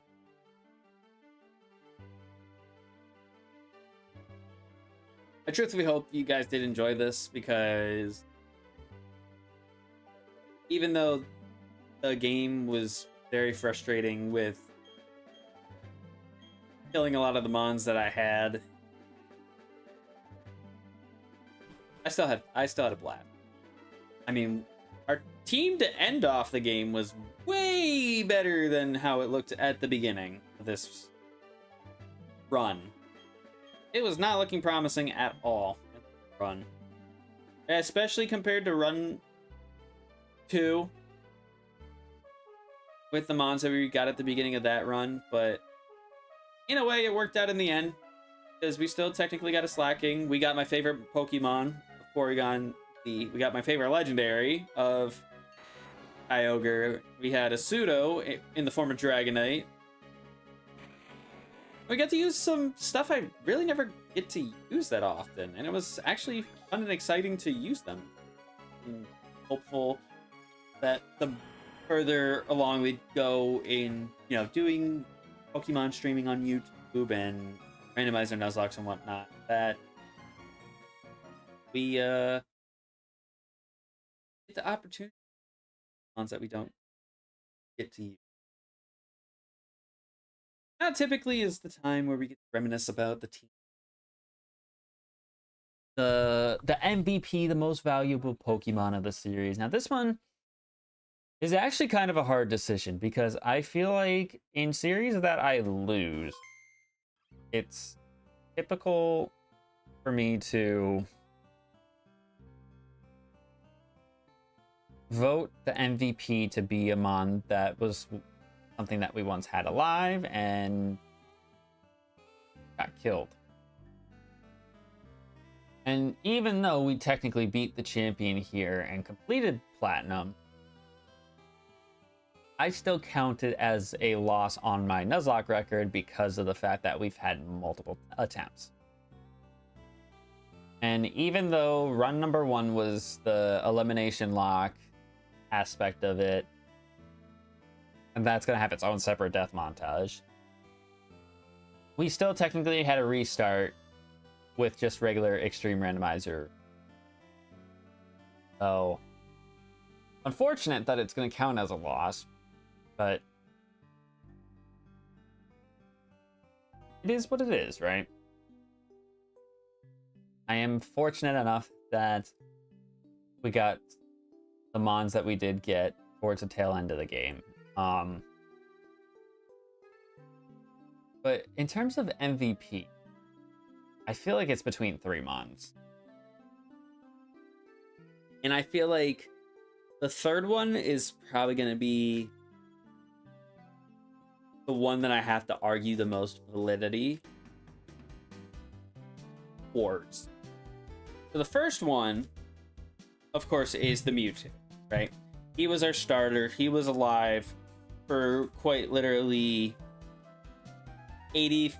I truthfully hope you guys did enjoy this, because even though the game was very frustrating with killing a lot of the mons that I had, I still had a blast. I mean, our team to end off the game was way better than how it looked at the beginning of this run. It was not looking promising at all. Run. Especially compared to run 2. With the mons that we got at the beginning of that run. But in a way, it worked out in the end. Because we still technically got a slacking. We got my favorite Pokemon of Porygon. We got my favorite legendary of Kyogre. We had a Pseudo in the form of Dragonite. We got to use some stuff I really never get to use that often, and it was actually fun and exciting to use them. I'm hopeful that the further along we go in, doing Pokemon streaming on YouTube and Randomizer Nuzlocke and whatnot, that we get the opportunity ones that we don't get to use. Now, typically is the time where we get to reminisce about the team. The MVP, the most valuable Pokemon of the series. Now, this one is actually kind of a hard decision, because I feel like in series that I lose, it's typical for me to vote the MVP to be a mon that was something that we once had alive and got killed. And even though we technically beat the champion here and completed Platinum, I still count it as a loss on my Nuzlocke record because of the fact that we've had multiple attempts. And even though run number 1 was the elimination lock aspect of it, and that's going to have its own separate death montage, we still technically had a restart with just regular extreme randomizer. So unfortunate that it's going to count as a loss, but it is what it is, right? I am fortunate enough that we got the mons that we did get towards the tail end of the game. But in terms of MVP, I feel like it's between 3 mons. And I feel like the third one is probably going to be the one that I have to argue the most validity towards. So the first one, of course, is the Mewtwo, right? He was our starter. He was alive for quite literally 85%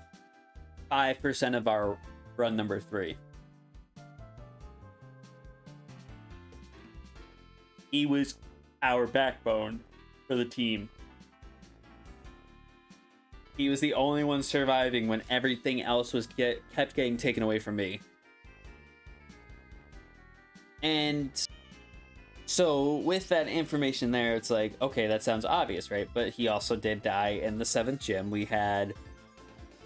of our run number 3. He was our backbone for the team. He was the only one surviving when everything else was kept getting taken away from me. And so with that information there, it's like, okay, that sounds obvious, right? But he also did die in the 7th gym. We had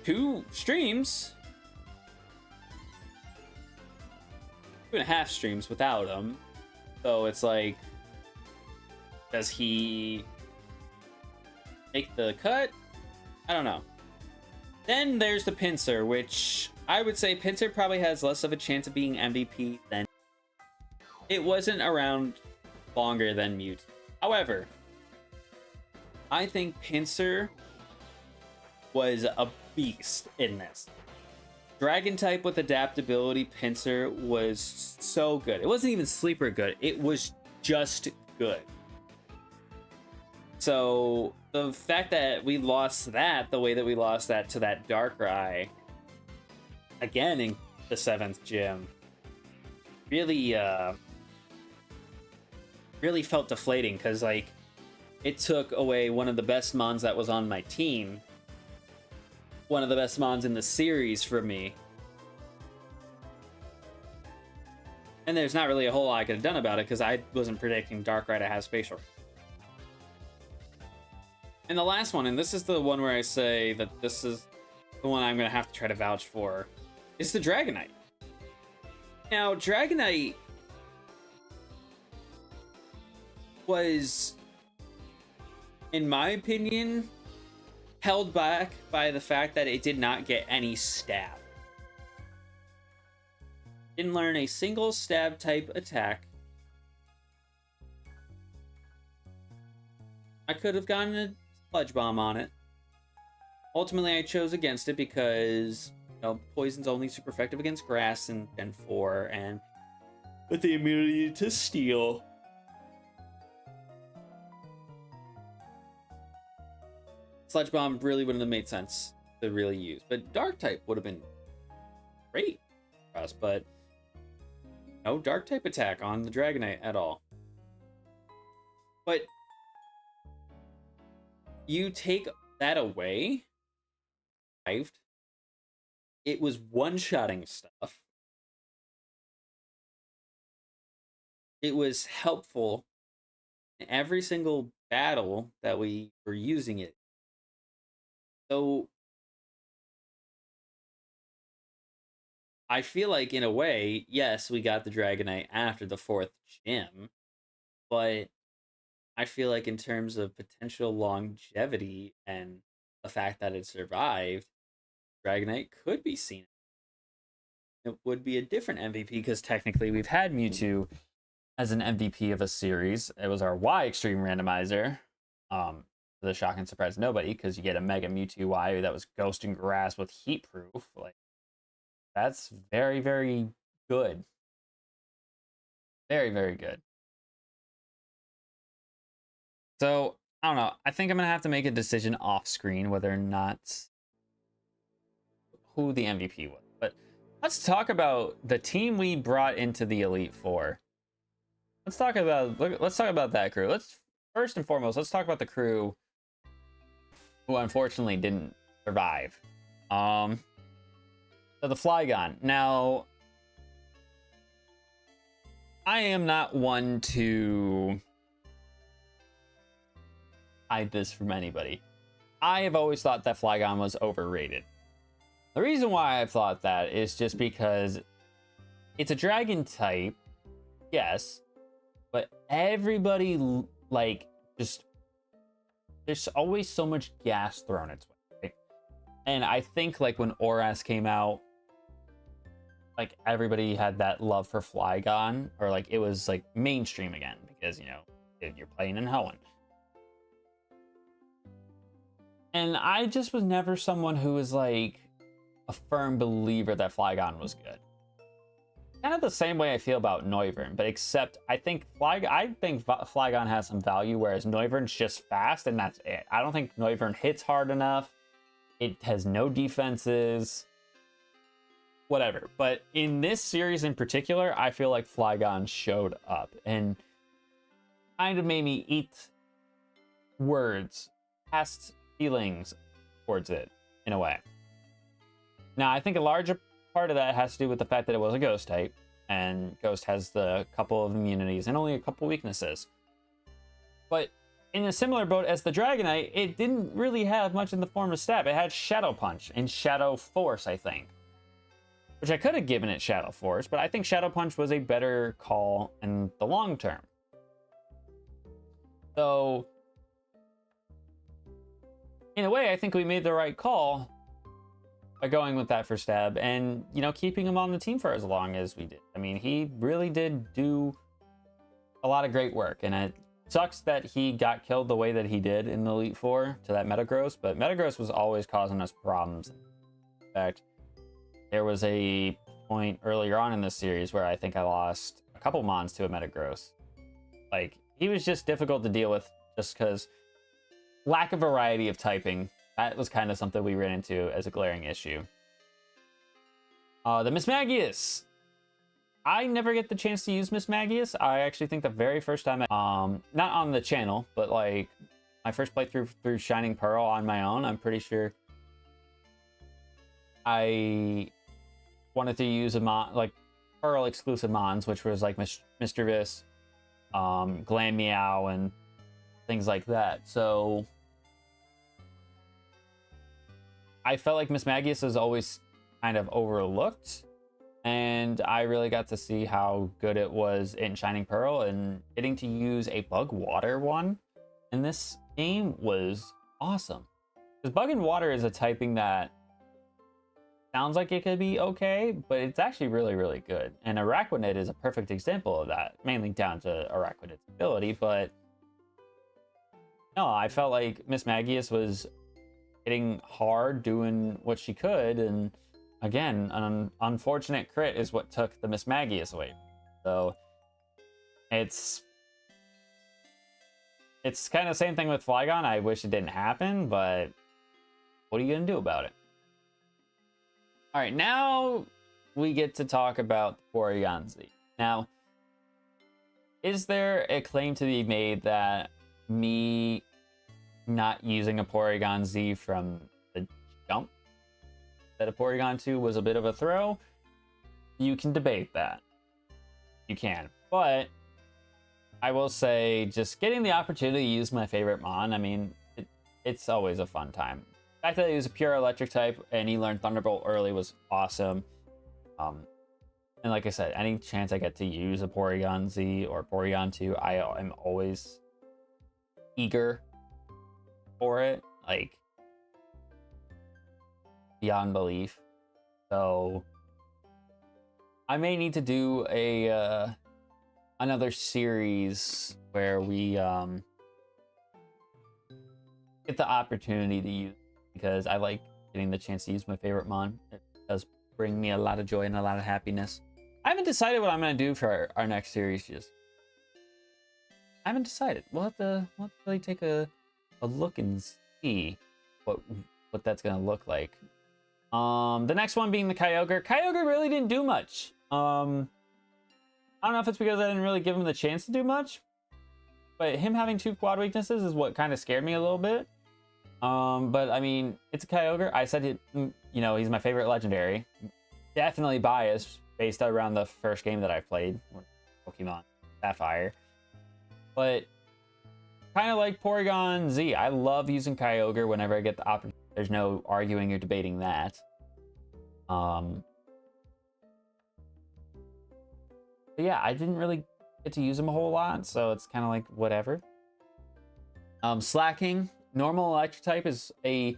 2 streams, 2.5 streams without him. So it's like, does he make the cut? I don't know. Then there's the Pinsir, which I would say Pinsir probably has less of a chance of being MVP than... It wasn't around longer than Mewtwo. However, I think Pinsir was a beast in this. Dragon type with adaptability, Pinsir was so good. It wasn't even sleeper good. It was just good. So the fact that we lost that the way that we lost that to that Darkrai again in the 7th gym really really felt deflating, because like it took away one of the best mons that was on my team, one of the best mons in the series for me. And there's not really a whole lot I could have done about it because I wasn't predicting Darkrai to have spatial. And the last one, and this is the one where I say that this is the one I'm going to have to try to vouch for, is the Dragonite. Now, Dragonite was, in my opinion, held back by the fact that it did not get any stab. Didn't learn a single stab type attack. I could have gotten a Sludge Bomb on it. Ultimately, I chose against it because, you know, Poison's only super effective against Grass in Gen 4, and with the immunity to Steel. Sludge Bomb really wouldn't have made sense to really use, but Dark type would have been great for us, but no Dark type attack on the Dragonite at all. But you take that away, it was one-shotting stuff. It was helpful in every single battle that we were using it. So I feel like, in a way, yes, we got the Dragonite after the 4th gym, but I feel like in terms of potential longevity and the fact that it survived, Dragonite could be seen. it would be a different MVP because technically we've had Mewtwo as an MVP of a series. It was our Y Extreme Randomizer. To the shock and surprise of nobody, because you get a Mega Mewtwo Y that was Ghost and Grass with Heat Proof. Like, that's very, very good. Very, very good. So, I don't know. I think I'm going to have to make a decision off screen whether or not who the MVP was. But let's talk about the team we brought into the Elite Four. Let's talk about that crew. First and foremost, let's talk about the crew who unfortunately didn't survive. So the Flygon. Now, I am not one to hide this from anybody. I have always thought that Flygon was overrated. The reason why I've thought that is just because it's a dragon type, yes, but everybody, like, just, there's always so much gas thrown its way, right? And I think, like, when Oras came out, like, everybody had that love for Flygon, or, like, it was, like, mainstream again, because, you know, you're playing in Hoenn. And I just was never someone who was, like, a firm believer that Flygon was good. Kind of the same way I feel about Noivern, but except I think Flygon has some value, whereas Noivern's just fast, and that's it. I don't think Noivern hits hard enough. It has no defenses. Whatever. But in this series in particular, I feel like Flygon showed up and kind of made me eat words, past feelings towards it, in a way. Now, I think a larger part of that has to do with the fact that it was a Ghost type, and Ghost has the couple of immunities and only a couple weaknesses. But in a similar boat as the Dragonite, it didn't really have much in the form of stab. It had Shadow Punch and Shadow Force, I think. Which I could have given it Shadow Force, but I think Shadow Punch was a better call in the long term. So, in a way, I think we made the right call by going with that for stab and, you know, keeping him on the team for as long as we did. I mean, he really did do a lot of great work, and it sucks that he got killed the way that he did in the Elite Four to that Metagross, but Metagross was always causing us problems. In fact, there was a point earlier on in this series where I think I lost a couple Mons to a Metagross. Like, he was just difficult to deal with just because lack of variety of typing. That was kind of something we ran into as a glaring issue. The Mismagius. I never get the chance to use Mismagius. I actually think the very first time, not on the channel, but like my first playthrough through Shining Pearl on my own, I'm pretty sure I wanted to use a mon, like Pearl exclusive Mons, which was like Mischievous, Glameow, and things like that. So I felt like Mismagius was always kind of overlooked, and I really got to see how good it was in Shining Pearl, and getting to use a Bug Water one in this game was awesome. Because Bug and Water is a typing that sounds like it could be okay, but it's actually really, really good. And Araquanid is a perfect example of that, mainly down to Araquanid's ability, but no, I felt like Mismagius was hitting hard, doing what she could, and again, an unfortunate crit is what took the Mismagius away. So it's kind of the same thing with Flygon. I wish it didn't happen, but what are you gonna do about it? All right, now we get to talk about Porygon Z. Now, is there a claim to be made that me not using a Porygon Z from the jump, that a Porygon 2 was a bit of a throw? You can debate that. You can. But I will say, just getting the opportunity to use my favorite Mon, I mean, it's always a fun time. The fact that he was a pure electric type and he learned Thunderbolt early was awesome. And like I said, any chance I get to use a Porygon Z or Porygon 2, I am always eager for it, like beyond belief. So I may need to do a another series where we get the opportunity to use, because I like getting the chance to use my favorite mon. It does bring me a lot of joy and a lot of happiness. I haven't decided what I'm gonna do for our next series. Just I haven't decided. We'll have to really take a look and see what that's gonna look like. The next one being the Kyogre. Kyogre really didn't do much. I don't know if it's because I didn't really give him the chance to do much, but him having 2 quad weaknesses is what kind of scared me a little bit. But I mean, it's a Kyogre. I said it, you know, he's my favorite legendary. Definitely biased based around the first game that I played, Pokemon Sapphire. But kind of like Porygon Z, I love using Kyogre whenever I get the opportunity. There's no arguing or debating that. But yeah, I didn't really get to use him a whole lot, so it's kind of like whatever. Slacking. Normal electric type is a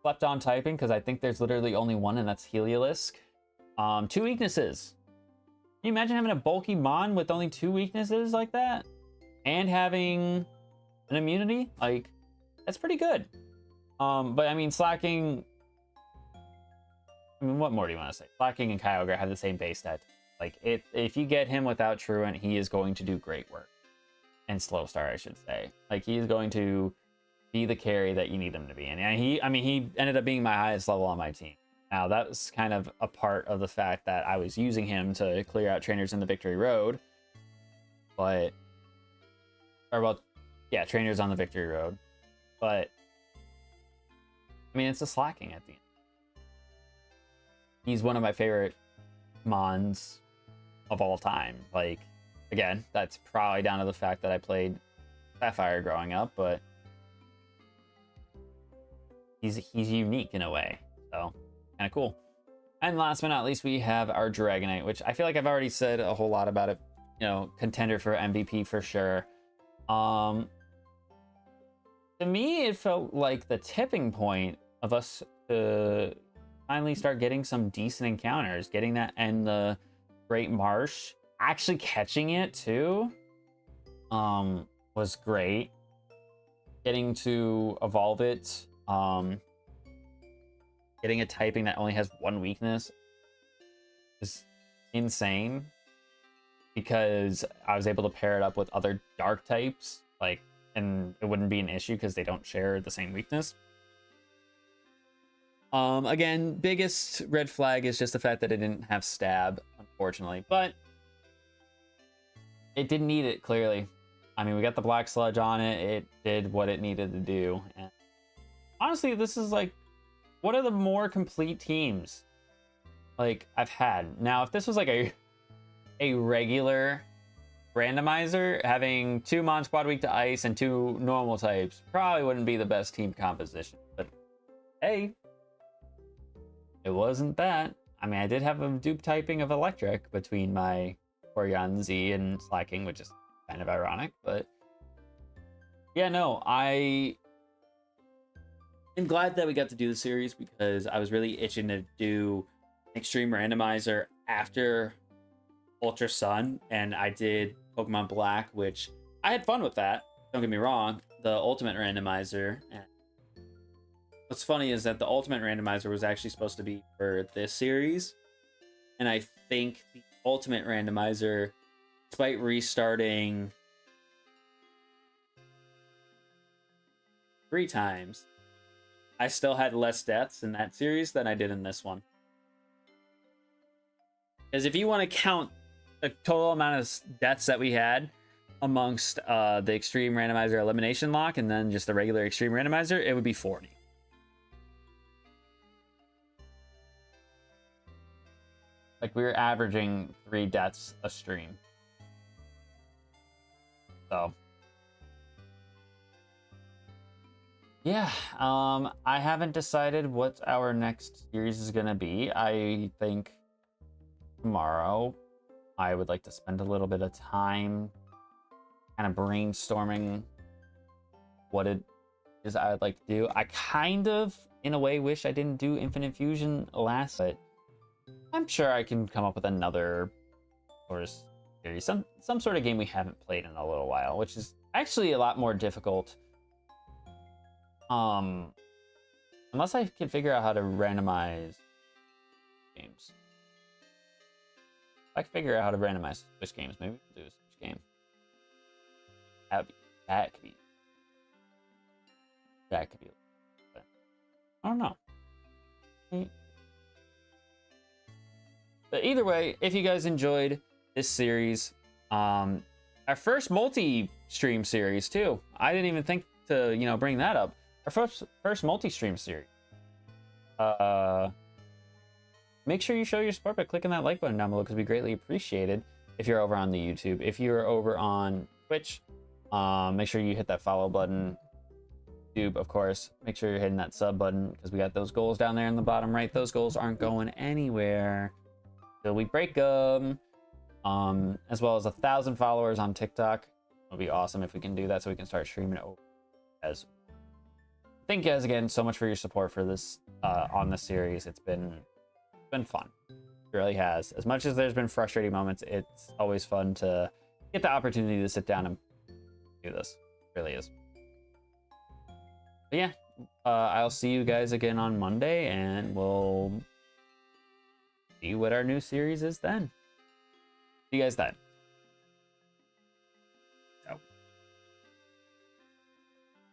slept on typing, because I think there's literally only one, and that's Heliolisk. 2 weaknesses. Can you imagine having a bulky mon with only 2 weaknesses like that? And having an immunity? Like, that's pretty good. But I mean, Slacking... I mean, what more do you want to say? Slacking and Kyogre have the same base stat. Like, if you get him without Truant, he is going to do great work. And Slow Star, I should say. Like, he is going to be the carry that you need him to be. And he ended up being my highest level on my team. Now, that was kind of a part of the fact that I was using him to clear out trainers in the Victory Road. But... Or, well, yeah, trainers on the Victory Road. But... I mean, it's a Slacking at the end. He's one of my favorite mons of all time. Like, again, that's probably down to the fact that I played Sapphire growing up, but he's unique in a way, so kind of cool. And last but not least, we have our Dragonite, which I feel like I've already said a whole lot about it. You know, contender for MVP for sure. To me, it felt like the tipping point of us to finally start getting some decent encounters, getting that in the Great Marsh, actually catching it too, was great. Getting to evolve it, getting a typing that only has 1 weakness is insane, because I was able to pair it up with other dark types, like, and it wouldn't be an issue because they don't share the same weakness. Again, biggest red flag is just the fact that it didn't have stab, unfortunately, but it didn't need it, clearly. I mean, we got the black sludge on it. It did what it needed to do. And honestly, this is like one of the more complete teams like I've had. Now, if this was like a regular randomizer, having 2 Mon Squad weak to ice and 2 normal types probably wouldn't be the best team composition. But hey, it wasn't that. I mean, I did have a dupe typing of electric between my Porygon Z and Slacking, which is kind of ironic, but yeah, no, I am glad that we got to do the series, because I was really itching to do Extreme Randomizer after Ultra Sun, and I did Pokemon Black, which I had fun with that, don't get me wrong, the Ultimate Randomizer. And what's funny is that the Ultimate Randomizer was actually supposed to be for this series, and I think the Ultimate Randomizer, despite restarting 3 times, I still had less deaths in that series than I did in this one. Because if you want to count the total amount of deaths that we had amongst the Extreme Randomizer Elimination Lock and then just the regular Extreme Randomizer, it would be 40. Like, we were averaging 3 deaths a stream. So yeah, I haven't decided what our next series is gonna be. I think tomorrow I would like to spend a little bit of time kind of brainstorming what it is I would like to do. I kind of, in a way, wish I didn't do Infinite Fusion last, but I'm sure I can come up with another sort of series, some sort of game we haven't played in a little while, which is actually a lot more difficult. Unless I can figure out how to randomize games. If I can figure out how to randomize Switch games, maybe we'll do a Switch game. That could be. I don't know. But either way, if you guys enjoyed this series, our first multi-stream series too. I didn't even think to, bring that up. Our first multi-stream series. Make sure you show your support by clicking that like button down below, because we greatly appreciate it. If you're over on the YouTube, if you're over on Twitch, make sure you hit that follow button. YouTube, of course, make sure you're hitting that sub button, because we got those goals down there in the bottom right. Those goals aren't going anywhere till we break them. As well as 1,000 followers on TikTok. It'll be awesome if we can do that, so we can start streaming over as. Thank you guys again so much for your support for this on this series. It's been fun. It really has. As much as there's been frustrating moments, it's always fun to get the opportunity to sit down and do this. It really is. But yeah, I'll see you guys again on Monday, and we'll see what our new series is then. See you guys then.